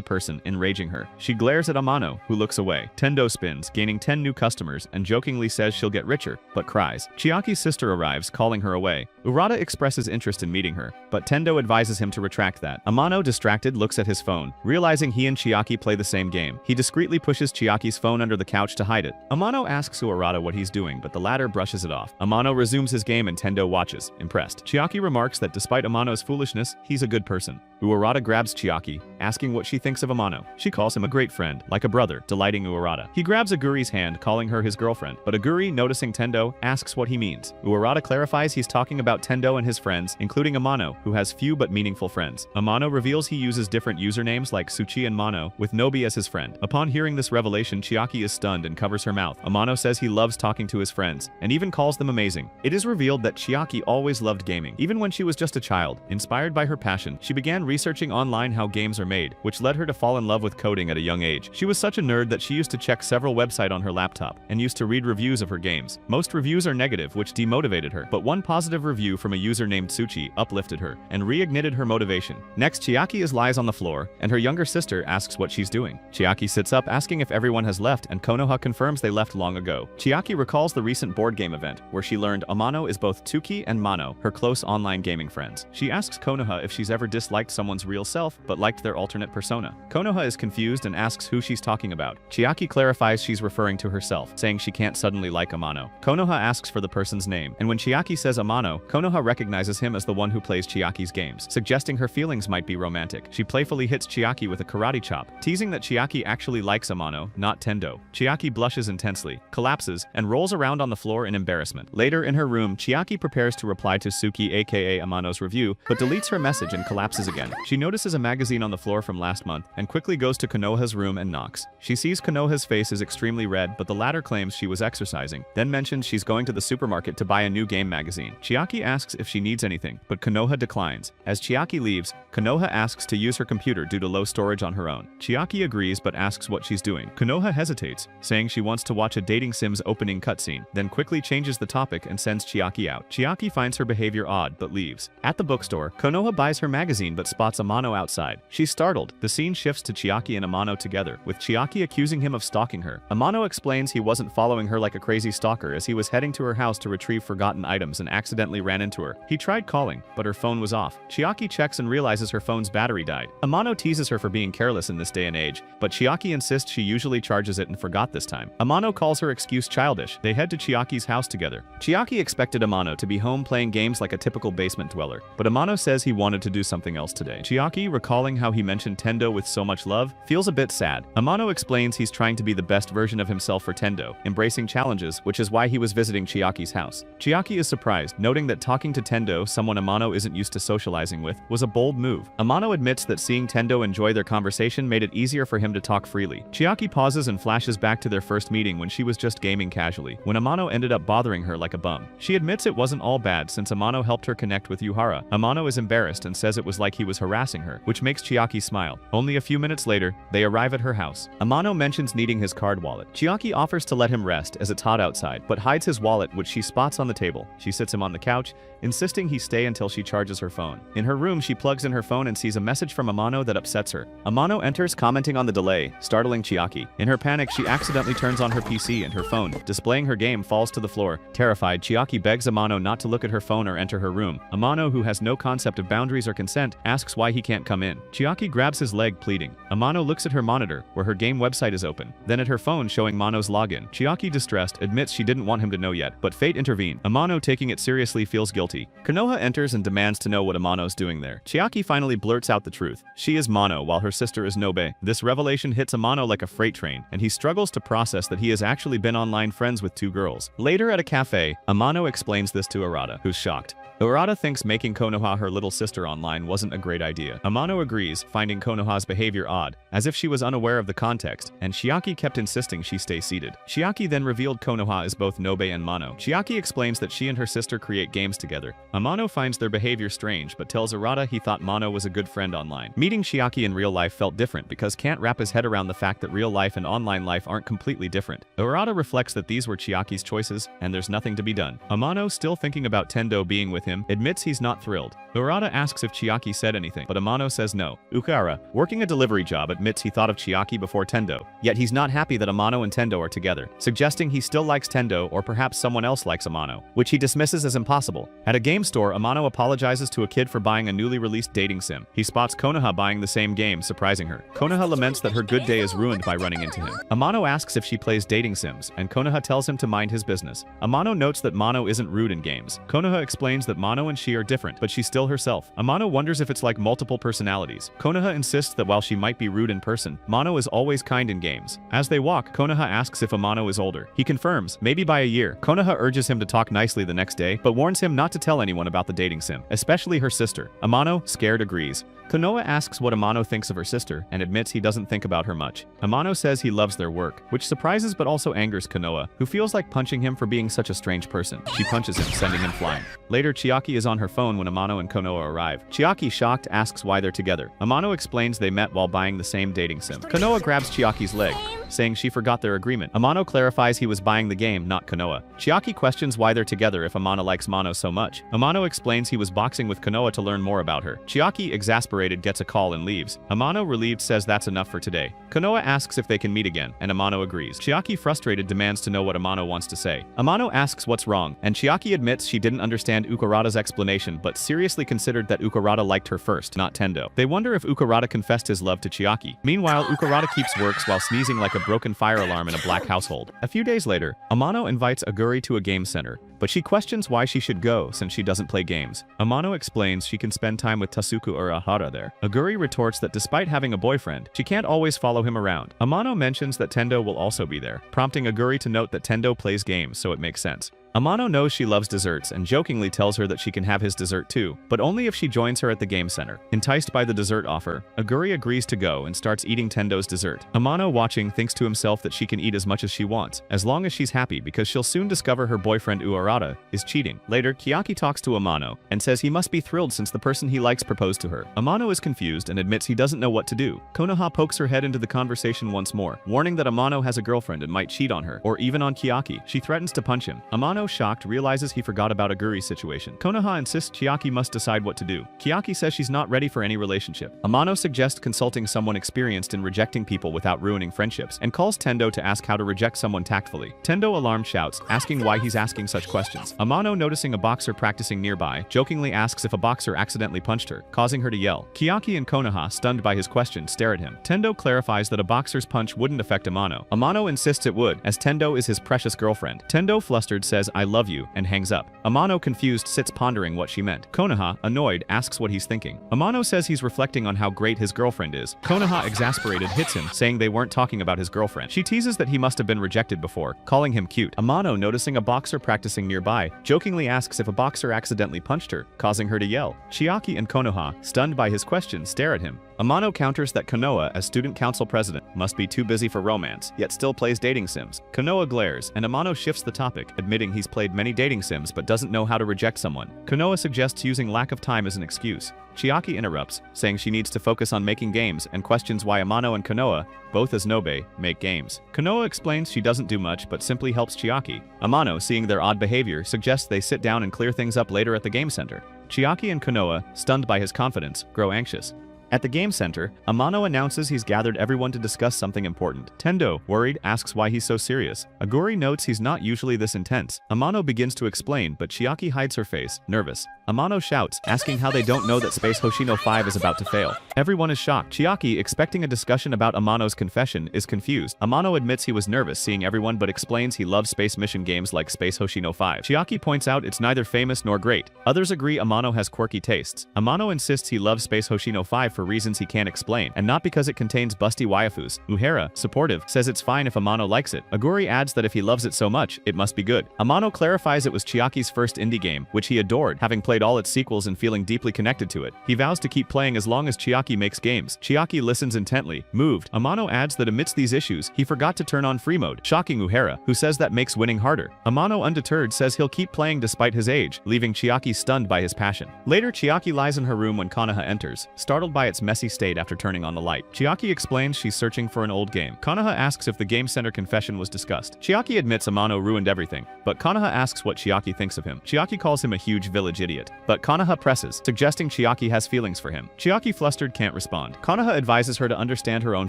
person, enraging her. She glares at Amano, who looks away. Tendo spins, gaining 10 new customers, and jokingly says she'll get richer, but cries. Chiaki's sister arrives, calling her away. Urata expresses interest in meeting her, but Tendo advises him to retract that. Amano, distracted, looks at his phone, realizing he and Chiaki play the same game. He discreetly pushes Chiaki's phone under the couch to hide it. Amano asks Urata what he's doing, but the latter brushes it off. Amano resumes his game and Tendo watches, impressed. Chiaki remarks that despite Amano's foolishness, he's a good person. Urata grabs Chiaki, asking what she thinks of Amano. She calls him a great friend, like a brother, delighting Urata. He grabs Aguri's hand, calling her his girlfriend, but Aguri, noticing Tendo, asks what he means. Urata clarifies he's talking about Tendo and his friends, including Amano, who has few but meaningful friends. Amano reveals he uses different usernames like Suchi and Mano, with Nobi as his friend. Upon hearing this revelation, Chiaki is stunned and covers her mouth. Amano says he loves talking to his friends, and even calls them amazing. It is revealed that Chiaki always loved gaming, even when she was just a child. Inspired by her passion, she began researching online how games are made, which led her to fall in love with coding at a young age. She was such a nerd that she used to check several websites on her laptop, and used to read reviews of her games. Most reviews are negative, which demotivated her, but one positive review from a user named Suchi uplifted her, and reignited her motivation. Next, Chiaki lies on the floor, and her younger sister asks what she's doing. Chiaki sits up, asking if everyone has left, and Konoha confirms they left long ago. Chiaki recalls the recent board game event, where she learned Amano is both Tsuki and Mano, her close online gaming friends. She asks Konoha if she's ever disliked someone's real self, but liked their alternate persona. Konoha is confused and asks who she's talking about. Chiaki clarifies she's referring to herself, saying she can't suddenly like Amano. Konoha asks for the person's name, and when Chiaki says Amano, Konoha recognizes him as the one who plays Chiaki's games, suggesting her feelings might be romantic. She playfully hits Chiaki with a karate chop, teasing that Chiaki actually likes Amano, not Tendo. Chiaki blushes intensely, collapses, and rolls around on the floor in embarrassment. Later in her room, Chiaki prepares to reply to Suki aka Amano's review, but deletes her message and collapses again. She notices a magazine on the floor from last month, and quickly goes to Konoha's room and knocks. She sees Konoha's face is extremely red, but the latter claims she was exercising, then mentions she's going to the supermarket to buy a new game magazine. Chiaki asks if she needs anything, but Konoha declines. As Chiaki leaves, Konoha asks to use her computer due to low storage on her own. Chiaki agrees but asks what she's doing. Konoha hesitates, saying she wants to watch a dating sim's opening cutscene, then quickly changes the topic and sends Chiaki out. Chiaki finds her behavior odd but leaves. At the bookstore, Konoha buys her magazine but spots Amano outside. She's startled. The scene shifts to Chiaki and Amano together, with Chiaki accusing him of stalking her. Amano explains he wasn't following her like a crazy stalker as he was heading to her house to retrieve forgotten items and accidentally ran into her. He tried calling, but her phone was off. Chiaki checks and realizes her phone's battery died. Amano teases her for being careless in this day and age, but Chiaki insists she usually charges it and forgot this time. Amano calls her excuse childish. They head to Chiaki's house together. Chiaki expected Amano to be home playing games like a typical basement dweller, but Amano says he wanted to do something else today. Chiaki, recalling how he mentioned Tendo with so much love, feels a bit sad. Amano explains he's trying to be the best version of himself for Tendo, embracing challenges, which is why he was visiting Chiaki's house. Chiaki is surprised, noting that talking to Tendo, someone Amano isn't used to socializing with, was a bold move. Amano admits that seeing Tendo enjoy their conversation made it easier for him to talk freely. Chiaki pauses and flashes back to their first meeting when she was just gaming casually, when Amano ended up bothering her like a bum. She admits it wasn't all bad since Amano helped her connect with Yuhara. Amano is embarrassed and says it was like he was harassing her, which makes Chiaki smile. Only a few minutes later, they arrive at her house. Amano mentions needing his card wallet. Chiaki offers to let him rest as it's hot outside, but hides his wallet, which she spots on the table. She sits him on the couch, insisting he stay until she charges her phone. In her room, she plugs in her phone and sees a message from Amano that upsets her. Amano enters, commenting on the delay, startling Chiaki. In her panic, she accidentally turns on her PC and her phone, displaying her game, falls to the floor. Terrified, Chiaki begs Amano not to look at her phone or enter her room. Amano, who has no concept of boundaries or consent, asks why he can't come in. Chiaki grabs his leg, pleading. Amano looks at her monitor, where her game website is open, then at her phone showing Mano's login. Chiaki, distressed, admits she didn't want him to know yet, but fate intervened. Amano, taking it seriously, feels guilty. Konoha enters and demands to know what Amano's doing there. Chiaki finally blurts out the truth. She is Mano, while her sister is Nobe. This revelation hits Amano like a freight train, and he struggles to process that he has actually been online friends with two girls. Later at a cafe, Amano explains this to Arata, who's shocked. Arata thinks making Konoha her little sister online wasn't a great idea. Amano agrees, finding Konoha's behavior odd, as if she was unaware of the context, and Chiaki kept insisting she stay seated. Chiaki then revealed Konoha as both Nobe and Mano. Chiaki explains that she and her sister create games together. Amano finds their behavior strange, but tells Arata he thought Mano was a good friend online. Meeting Chiaki in real life felt different because can't wrap his head around the fact that real life and online life aren't completely different. Arata reflects that these were Chiaki's choices, and there's nothing to be done. Amano, still thinking about Tendo being with him, admits he's not thrilled. Urata asks if Chiaki said anything, but Amano says no. Ukara, working a delivery job, admits he thought of Chiaki before Tendo, yet he's not happy that Amano and Tendo are together, suggesting he still likes Tendo or perhaps someone else likes Amano, which he dismisses as impossible. At a game store, Amano apologizes to a kid for buying a newly released dating sim. He spots Konoha buying the same game, surprising her. Konoha laments that her good day is ruined by running into him. Amano asks if she plays dating sims, and Konoha tells him to mind his business. Amano notes that Mano isn't rude in games. Konoha explains that Mano and she are different, but she's still herself. Amano wonders if it's like multiple personalities. Konoha insists that while she might be rude in person, Mano is always kind in games. As they walk, Konoha asks if Amano is older. He confirms, maybe by a year. Konoha urges him to talk nicely the next day, but warns him not to tell anyone about the dating sim, especially her sister. Amano, scared, agrees. Konoha asks what Amano thinks of her sister, and admits he doesn't think about her much. Amano says he loves their work, which surprises but also angers Konoha, who feels like punching him for being such a strange person. She punches him, sending him flying. Later, Chiaki is on her phone when Amano and Konoha arrive. Chiaki, shocked, asks why they're together. Amano explains they met while buying the same dating sim. Konoha grabs Chiaki's leg, saying she forgot their agreement. Amano clarifies he was buying the game, not Konoha. Chiaki questions why they're together if Amano likes Mano so much. Amano explains he was boxing with Konoha to learn more about her. Chiaki, exasperated, gets a call and leaves. Amano, relieved, says that's enough for today. Konoha asks if they can meet again, and Amano agrees. Chiaki, frustrated, demands to know what Amano wants to say. Amano asks what's wrong, and Chiaki admits she didn't understand Ukarata's explanation, but seriously considered that Ukarata liked her first, not Tendo. They wonder if Ukarata confessed his love to Chiaki. Meanwhile, Ukarata keeps works while sneezing like a broken fire alarm in a black household. A few days later, Amano invites Aguri to a game center, but she questions why she should go since she doesn't play games. Amano explains she can spend time with Tasuku Urahara there. Aguri retorts that despite having a boyfriend, she can't always follow him around. Amano mentions that Tendo will also be there, prompting Aguri to note that Tendo plays games, so it makes sense. Amano knows she loves desserts and jokingly tells her that she can have his dessert too, but only if she joins her at the game center. Enticed by the dessert offer, Aguri agrees to go and starts eating Tendo's dessert. Amano, watching, thinks to himself that she can eat as much as she wants, as long as she's happy, because she'll soon discover her boyfriend Uarata Ukarada is cheating. Later, Chiaki talks to Amano and says he must be thrilled since the person he likes proposed to her. Amano is confused and admits he doesn't know what to do. Konoha pokes her head into the conversation once more, warning that Amano has a girlfriend and might cheat on her, or even on Chiaki. She threatens to punch him. Amano, shocked, realizes he forgot about Aguri's situation. Konoha insists Chiaki must decide what to do. Chiaki says she's not ready for any relationship. Amano suggests consulting someone experienced in rejecting people without ruining friendships, and calls Tendo to ask how to reject someone tactfully. Tendo, alarmed, shouts, asking why he's asking such questions. Amano, noticing a boxer practicing nearby, jokingly asks if a boxer accidentally punched her, causing her to yell. Chiaki and Konoha, stunned by his question, stare at him. Tendo clarifies that a boxer's punch wouldn't affect Amano. Amano insists it would, as Tendo is his precious girlfriend. Tendo, flustered, says, "I love you," and hangs up. Amano, confused, sits pondering what she meant. Konoha, annoyed, asks what he's thinking. Amano says he's reflecting on how great his girlfriend is. Konoha, exasperated, hits him, saying they weren't talking about his girlfriend. She teases that he must have been rejected before, calling him cute. Amano, noticing a boxer practicing nearby, jokingly asks if a boxer accidentally punched her, causing her to yell. Chiaki and Konoha, stunned by his question, stare at him. Amano counters that Konoha, as student council president, must be too busy for romance, yet still plays dating sims. Konoha glares, and Amano shifts the topic, admitting he's played many dating sims but doesn't know how to reject someone. Konoha suggests using lack of time as an excuse. Chiaki interrupts, saying she needs to focus on making games, and questions why Amano and Konoha, both as Nobe, make games. Konoha explains she doesn't do much but simply helps Chiaki. Amano, seeing their odd behavior, suggests they sit down and clear things up later at the game center. Chiaki and Konoha, stunned by his confidence, grow anxious. At the game center, Amano announces he's gathered everyone to discuss something important. Tendo, worried, asks why he's so serious. Aguri notes he's not usually this intense. Amano begins to explain, but Chiaki hides her face, nervous. Amano shouts, asking how they don't know that Space Hoshino 5 is about to fail. Everyone is shocked. Chiaki, expecting a discussion about Amano's confession, is confused. Amano admits he was nervous seeing everyone but explains he loves space mission games like Space Hoshino 5. Chiaki points out it's neither famous nor great. Others agree Amano has quirky tastes. Amano insists he loves Space Hoshino 5 for reasons he can't explain, and not because it contains busty waifus. Uehara, supportive, says it's fine if Amano likes it. Aguri adds that if he loves it so much, it must be good. Amano clarifies it was Chiaki's first indie game, which he adored, having played all its sequels and feeling deeply connected to it. He vows to keep playing as long as Chiaki makes games. Chiaki listens intently, moved. Amano adds that amidst these issues, he forgot to turn on free mode, shocking Uehara, who says that makes winning harder. Amano, undeterred, says he'll keep playing despite his age, leaving Chiaki stunned by his passion. Later, Chiaki lies in her room when Konoha enters, startled by its messy state after turning on the light. Chiaki explains she's searching for an old game. Konoha asks if the game center confession was discussed. Chiaki admits Amano ruined everything, but Konoha asks what Chiaki thinks of him. Chiaki calls him a huge village idiot, but Konoha presses, suggesting Chiaki has feelings for him. Chiaki, flustered, can't respond. Konoha advises her to understand her own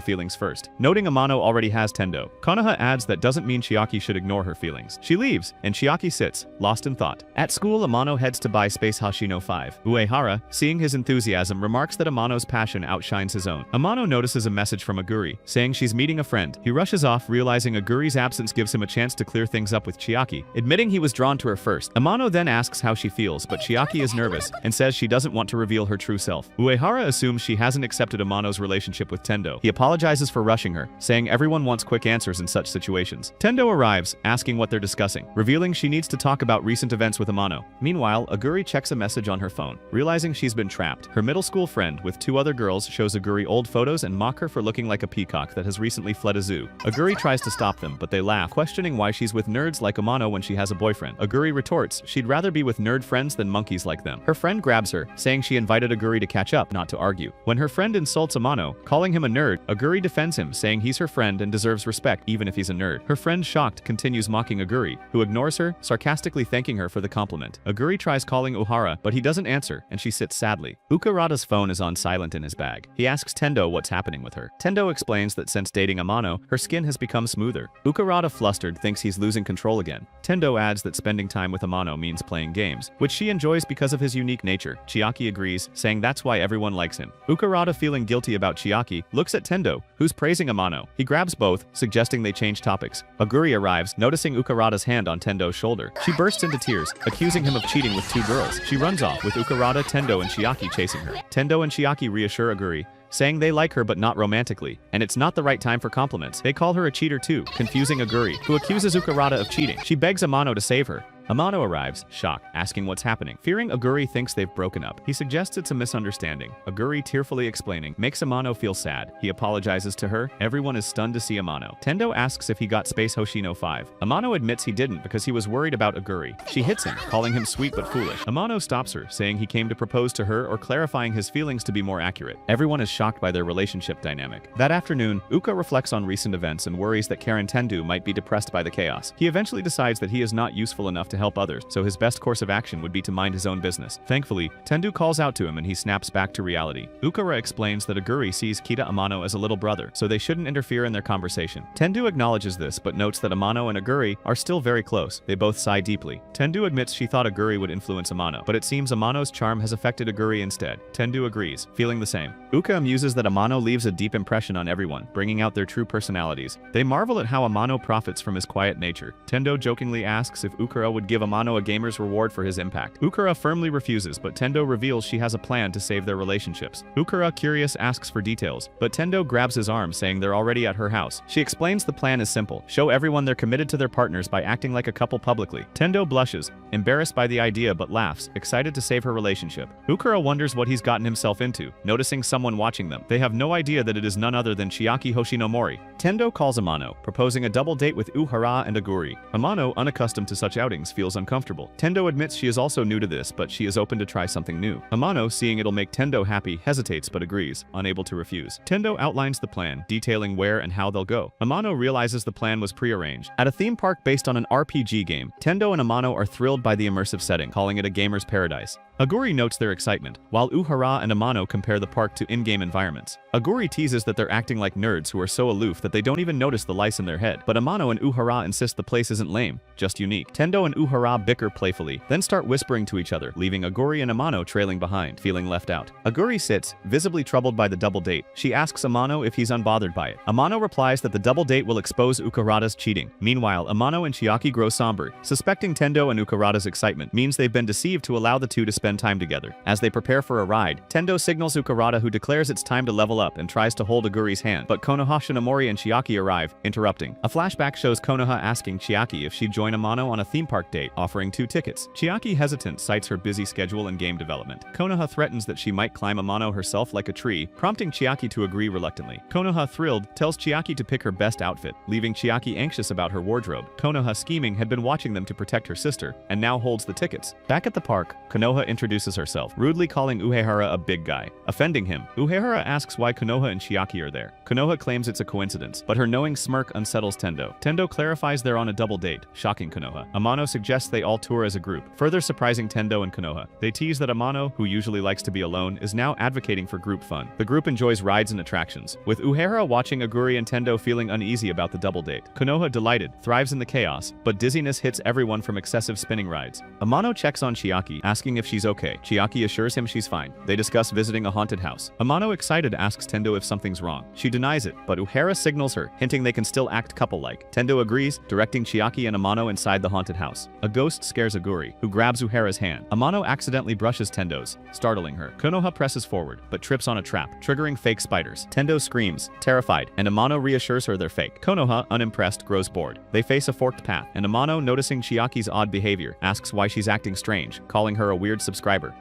feelings first, noting Amano already has Tendo. Konoha adds that doesn't mean Chiaki should ignore her feelings. She leaves, and Chiaki sits, lost in thought. At school, Amano heads to buy Space Hoshino 5. Uehara, seeing his enthusiasm, remarks that Amano's passion outshines his own. Amano notices a message from Aguri, saying she's meeting a friend. He rushes off, realizing Aguri's absence gives him a chance to clear things up with Chiaki, admitting he was drawn to her first. Amano then asks how she feels, but Chiaki is nervous and says she doesn't want to reveal her true self. Uehara assumes she hasn't accepted Amano's relationship with Tendo. He apologizes for rushing her, saying everyone wants quick answers in such situations. Tendo arrives, asking what they're discussing, revealing she needs to talk about recent events with Amano. Meanwhile, Aguri checks a message on her phone, realizing she's been trapped. Her middle school friend with two other girls shows Aguri old photos and mock her for looking like a peacock that has recently fled a zoo. Aguri tries to stop them, but they laugh, questioning why she's with nerds like Amano when she has a boyfriend. Aguri retorts she'd rather be with nerd friends than monkeys like them. Her friend grabs her, saying she invited Aguri to catch up, not to argue. When her friend insults Amano, calling him a nerd, Aguri defends him, saying he's her friend and deserves respect even if he's a nerd. Her friend, shocked, continues mocking Aguri, who ignores her, sarcastically thanking her for the compliment. Aguri tries calling Uehara, but he doesn't answer, and she sits sadly. Ukarada's phone is on silent in his bag. He asks Tendo what's happening with her. Tendo explains that since dating Amano, her skin has become smoother. Ukarada, flustered, thinks he's losing control again. Tendo adds that spending time with Amano means playing games, which she enjoys because of his unique nature. Chiaki agrees, saying that's why everyone likes him. Ukarada, feeling guilty about Chiaki, looks at Tendo, who's praising Amano. He grabs both, suggesting they change topics. Aguri arrives, noticing Ukarada's hand on Tendo's shoulder. She bursts into tears, accusing him of cheating with two girls. She runs off, with Ukarada, Tendo, and Chiaki chasing her. Tendo and Chiaki reassure Aguri, saying they like her but not romantically, and it's not the right time for compliments. They call her a cheater too, confusing Aguri, who accuses Ukarada of cheating. She begs Amano to save her, Amano arrives, shocked, asking what's happening. Fearing Aguri thinks they've broken up, he suggests it's a misunderstanding. Aguri, tearfully explaining, makes Amano feel sad. He apologizes to her. Everyone is stunned to see Amano. Tendo asks if he got Space Hoshino 5. Amano admits he didn't because he was worried about Aguri. She hits him, calling him sweet but foolish. Amano stops her, saying he came to propose to her or clarifying his feelings to be more accurate. Everyone is shocked by their relationship dynamic. That afternoon, Uka reflects on recent events and worries that Karen Tendu might be depressed by the chaos. He eventually decides that he is not useful enough to help others, so his best course of action would be to mind his own business. Thankfully, Tendu calls out to him and he snaps back to reality. Ukara explains that Aguri sees Kita Amano as a little brother, so they shouldn't interfere in their conversation. Tendu acknowledges this but notes that Amano and Aguri are still very close. They both sigh deeply. Tendu admits she thought Aguri would influence Amano, but it seems Amano's charm has affected Aguri instead. Tendu agrees, feeling the same. Uka amuses that Amano leaves a deep impression on everyone, bringing out their true personalities. They marvel at how Amano profits from his quiet nature. Tendo jokingly asks if Ukara would give Amano a gamer's reward for his impact. Ukara firmly refuses, but Tendo reveals she has a plan to save their relationships. Ukara, curious, asks for details, but Tendo grabs his arm, saying they're already at her house. She explains the plan is simple: show everyone they're committed to their partners by acting like a couple publicly. Tendo blushes, embarrassed by the idea but laughs, excited to save her relationship. Ukara wonders what he's gotten himself into, noticing someone watching them. They have no idea that it is none other than Chiaki Hoshinomori. Tendo calls Amano, proposing a double date with Uhara and Aguri. Amano, unaccustomed to such outings, feels uncomfortable. Tendo admits she is also new to this, but she is open to try something new. Amano, seeing it'll make Tendo happy, hesitates but agrees, unable to refuse. Tendo outlines the plan, detailing where and how they'll go. Amano realizes the plan was prearranged. At a theme park based on an RPG game, Tendo and Amano are thrilled by the immersive setting, calling it a gamer's paradise. Aguri notes their excitement, while Uhara and Amano compare the park to in-game environments. Aguri teases that they're acting like nerds who are so aloof that they don't even notice the lice in their head, but Amano and Uhara insist the place isn't lame, just unique. Tendo and Uhara bicker playfully, then start whispering to each other, leaving Aguri and Amano trailing behind, feeling left out. Aguri sits, visibly troubled by the double date. She asks Amano if he's unbothered by it. Amano replies that the double date will expose Ukarada's cheating. Meanwhile, Amano and Chiaki grow somber. Suspecting Tendo and Ukarada's excitement means they've been deceived to allow the two to spend time together. As they prepare for a ride, Tendo signals Ukarada, who declares it's time to level up and tries to hold Aguri's hand, but Konoha Shinomori and Chiaki arrive, interrupting. A flashback shows Konoha asking Chiaki if she'd join Amano on a theme park date, offering 2 tickets. Chiaki, hesitant, cites her busy schedule and game development. Konoha threatens that she might climb Amano herself like a tree, prompting Chiaki to agree reluctantly. Konoha, thrilled, tells Chiaki to pick her best outfit, leaving Chiaki anxious about her wardrobe. Konoha, scheming, had been watching them to protect her sister, and now holds the tickets. Back at the park, Konoha introduces herself, rudely calling Uehara a big guy. Offending him, Uehara asks why Konoha and Chiaki are there. Konoha claims it's a coincidence, but her knowing smirk unsettles Tendo. Tendo clarifies they're on a double date, shocking Konoha. Amano suggests they all tour as a group, further surprising Tendo and Konoha. They tease that Amano, who usually likes to be alone, is now advocating for group fun. The group enjoys rides and attractions, with Uehara watching Aguri and Tendo feeling uneasy about the double date. Konoha, delighted, thrives in the chaos, but dizziness hits everyone from excessive spinning rides. Amano checks on Chiaki, asking if she's okay. Chiaki assures him she's fine. They discuss visiting a haunted house. Amano, excited, asks Tendo if something's wrong. She denies it, but Uehara signals her, hinting they can still act couple-like. Tendo agrees, directing Chiaki and Amano inside the haunted house. A ghost scares Aguri, who grabs Uehara's hand. Amano accidentally brushes Tendo's, startling her. Konoha presses forward, but trips on a trap, triggering fake spiders. Tendo screams, terrified, and Amano reassures her they're fake. Konoha, unimpressed, grows bored. They face a forked path, and Amano, noticing Chiaki's odd behavior, asks why she's acting strange, calling her a weird subscriber.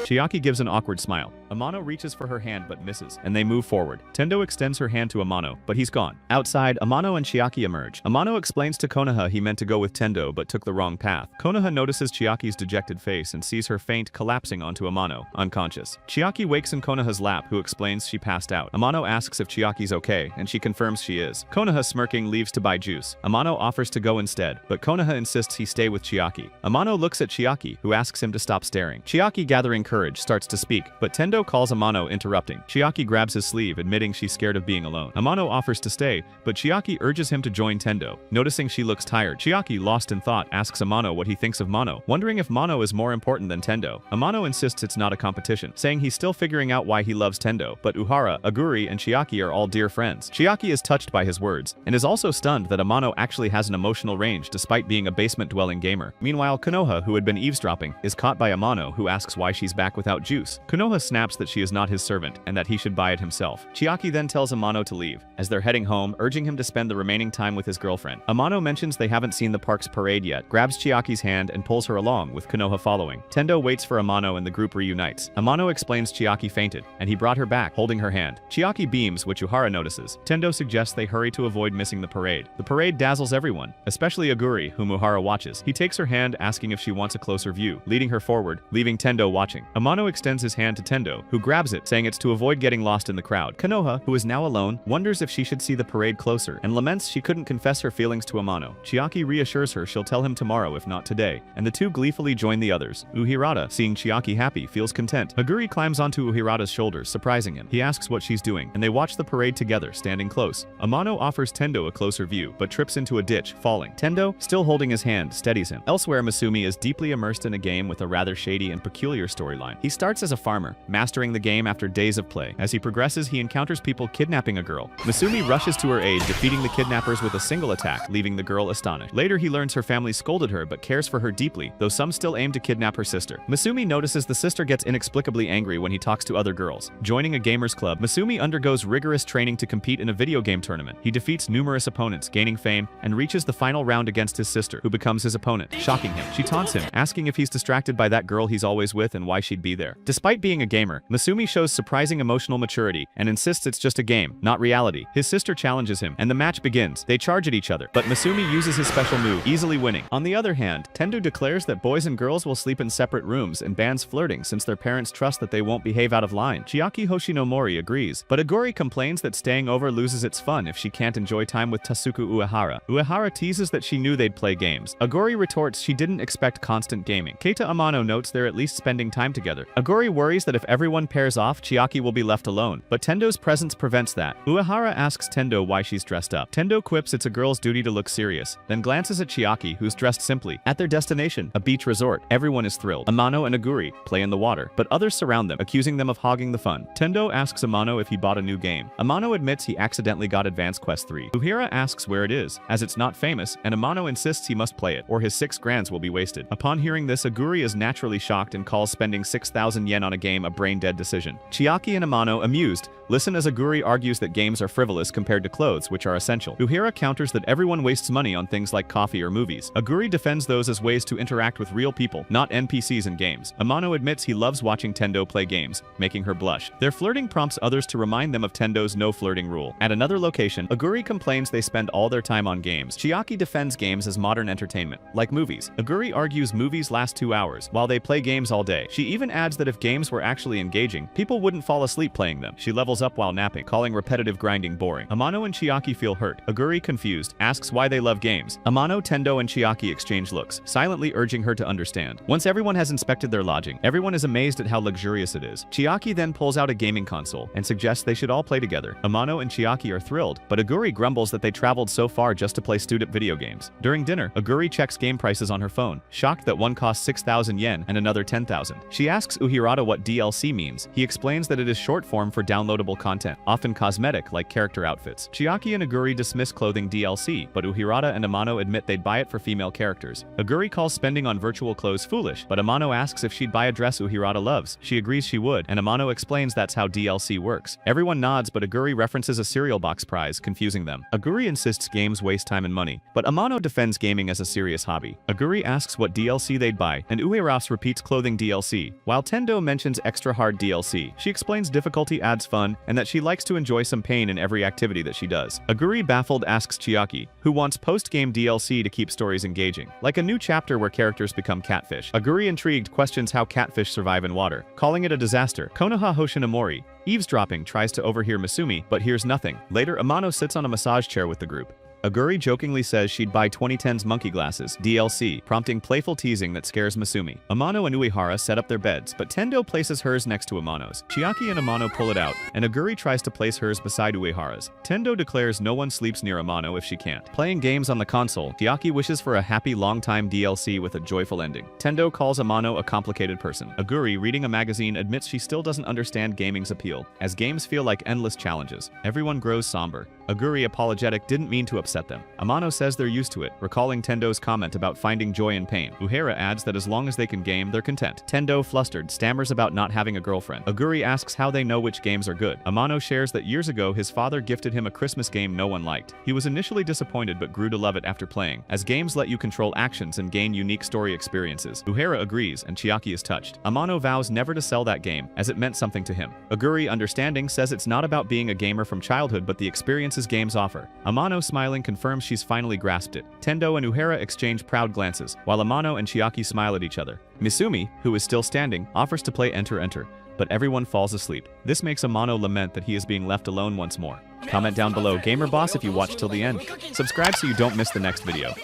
Chiaki gives an awkward smile. Amano reaches for her hand but misses, and they move forward. Tendo extends her hand to Amano, but he's gone. Outside, Amano and Chiaki emerge. Amano explains to Konoha he meant to go with Tendo but took the wrong path. Konoha notices Chiaki's dejected face and sees her faint, collapsing onto Amano, unconscious. Chiaki wakes in Konoha's lap, who explains she passed out. Amano asks if Chiaki's okay, and she confirms she is. Konoha, smirking, leaves to buy juice. Amano offers to go instead, but Konoha insists he stay with Chiaki. Amano looks at Chiaki, who asks him to stop staring. Chiaki, gathering courage, starts to speak, but Tendo calls Amano, interrupting. Chiaki grabs his sleeve, admitting she's scared of being alone. Amano offers to stay, but Chiaki urges him to join Tendo. Noticing she looks tired, Chiaki, lost in thought, asks Amano what he thinks of Mano, wondering if Mano is more important than Tendo. Amano insists it's not a competition, saying he's still figuring out why he loves Tendo, but Uhara, Aguri, and Chiaki are all dear friends. Chiaki is touched by his words, and is also stunned that Amano actually has an emotional range despite being a basement-dwelling gamer. Meanwhile, Konoha, who had been eavesdropping, is caught by Amano, who asks why she's back back without juice. Konoha snaps that she is not his servant and that he should buy it himself. Chiaki then tells Amano to leave. As they're heading home, urging him to spend the remaining time with his girlfriend. Amano mentions they haven't seen the park's parade yet, grabs Chiaki's hand and pulls her along, with Konoha following. Tendo waits for Amano and the group reunites. Amano explains Chiaki fainted, and he brought her back, holding her hand. Chiaki beams, which Uehara notices. Tendo suggests they hurry to avoid missing the parade. The parade dazzles everyone, especially Aguri, whom Uehara watches. He takes her hand, asking if she wants a closer view, leading her forward, leaving Tendo watching. Amano extends his hand to Tendo, who grabs it, saying it's to avoid getting lost in the crowd. Konoha, who is now alone, wonders if she should see the parade closer, and laments she couldn't confess her feelings to Amano. Chiaki reassures her she'll tell him tomorrow if not today, and the two gleefully join the others. Uehara, seeing Chiaki happy, feels content. Aguri climbs onto Uehara's shoulders, surprising him. He asks what she's doing, and they watch the parade together, standing close. Amano offers Tendo a closer view, but trips into a ditch, falling. Tendo, still holding his hand, steadies him. Elsewhere, Masumi is deeply immersed in a game with a rather shady and peculiar storyline. He starts as a farmer, mastering the game after days of play. As he progresses, he encounters people kidnapping a girl. Masumi rushes to her aid, defeating the kidnappers with a single attack, leaving the girl astonished. Later, he learns her family scolded her but cares for her deeply, though some still aim to kidnap her sister. Masumi notices the sister gets inexplicably angry when he talks to other girls. Joining a gamers club, Masumi undergoes rigorous training to compete in a video game tournament. He defeats numerous opponents, gaining fame, and reaches the final round against his sister, who becomes his opponent, shocking him. She taunts him, asking if he's distracted by that girl he's always with and why she'd be there. Despite being a gamer, Masumi shows surprising emotional maturity and insists it's just a game, not reality. His sister challenges him, and the match begins. They charge at each other, but Masumi uses his special move, easily winning. On the other hand, Tendo declares that boys and girls will sleep in separate rooms and bans flirting since their parents trust that they won't behave out of line. Chiaki Hoshinomori agrees, but Aguri complains that staying over loses its fun if she can't enjoy time with Tasuku Uehara. Uehara teases that she knew they'd play games. Aguri retorts she didn't expect constant gaming. Keita Amano notes they're at least spending time together. Aguri worries that if everyone pairs off, Chiaki will be left alone, but Tendo's presence prevents that. Uehara asks Tendo why she's dressed up. Tendo quips it's a girl's duty to look serious, then glances at Chiaki, who's dressed simply. At their destination, a beach resort, everyone is thrilled. Amano and Aguri play in the water, but others surround them, accusing them of hogging the fun. Tendo asks Amano if he bought a new game. Amano admits he accidentally got Advance Quest 3. Uehara asks where it is, as it's not famous, and Amano insists he must play it, or his 6 grands will be wasted. Upon hearing this, Aguri is naturally shocked and calls spending 6,000 yen on a game a brain-dead decision. Chiaki and Amano, amused, listen as Aguri argues that games are frivolous compared to clothes, which are essential. Uehara counters that everyone wastes money on things like coffee or movies. Aguri defends those as ways to interact with real people, not NPCs in games. Amano admits he loves watching Tendo play games, making her blush. Their flirting prompts others to remind them of Tendo's no flirting rule. At another location, Aguri complains they spend all their time on games. Chiaki defends games as modern entertainment, like movies. Aguri argues movies last 2 hours, while they play games all day. She even adds that if games were actually engaging, people wouldn't fall asleep playing them. She levels up while napping, calling repetitive grinding boring. Amano and Chiaki feel hurt. Aguri, confused, asks why they love games. Amano, Tendo, and Chiaki exchange looks, silently urging her to understand. Once everyone has inspected their lodging, everyone is amazed at how luxurious it is. Chiaki then pulls out a gaming console and suggests they should all play together. Amano and Chiaki are thrilled, but Aguri grumbles that they traveled so far just to play student video games. During dinner, Aguri checks game prices on her phone, shocked that one costs 6,000 yen and another 10,000. She asks Uehara what DLC means. He explains that it is short form for downloadable content, often cosmetic like character outfits. Chiaki and Aguri dismiss clothing DLC, but Uehara and Amano admit they'd buy it for female characters. Aguri calls spending on virtual clothes foolish, but Amano asks if she'd buy a dress Uehara loves. She agrees she would, and Amano explains that's how DLC works. Everyone nods, but Aguri references a cereal box prize, confusing them. Aguri insists games waste time and money, but Amano defends gaming as a serious hobby. Aguri asks what DLC they'd buy, and Uehara repeats clothing DLC. While Tendo mentions extra hard DLC, she explains difficulty adds fun, and that she likes to enjoy some pain in every activity that she does. Aguri, baffled, asks Chiaki, who wants post-game DLC to keep stories engaging, like a new chapter where characters become catfish. Aguri, intrigued, questions how catfish survive in water, calling it a disaster. Konoha Hoshinomori, eavesdropping, tries to overhear Masumi, but hears nothing. Later, Amano sits on a massage chair with the group. Aguri jokingly says she'd buy 2010's Monkey Glasses DLC, prompting playful teasing that scares Masumi. Amano and Uehara set up their beds, but Tendo places hers next to Amano's. Chiaki and Amano pull it out, and Aguri tries to place hers beside Uehara's. Tendo declares no one sleeps near Amano if she can't. Playing games on the console, Chiaki wishes for a happy long-time DLC with a joyful ending. Tendo calls Amano a complicated person. Aguri, reading a magazine, admits she still doesn't understand gaming's appeal, as games feel like endless challenges. Everyone grows somber. Aguri, apologetic, didn't mean to upset upset them. Amano says they're used to it, recalling Tendo's comment about finding joy in pain. Uhara adds that as long as they can game, they're content. Tendo, flustered, stammers about not having a girlfriend. Aguri asks how they know which games are good. Amano shares that years ago his father gifted him a Christmas game no one liked. He was initially disappointed but grew to love it after playing, as games let you control actions and gain unique story experiences. Uhara agrees, and Chiaki is touched. Amano vows never to sell that game, as it meant something to him. Aguri, understanding, says it's not about being a gamer from childhood but the experiences games offer. Amano, smiling, confirms she's finally grasped it. Tendo and Uhara exchange proud glances, while Amano and Chiaki smile at each other. Misumi, who is still standing, offers to play Enter Enter, but everyone falls asleep. This makes Amano lament that he is being left alone once more. Comment down below Gamer Boss if you watched till the end. Subscribe so you don't miss the next video.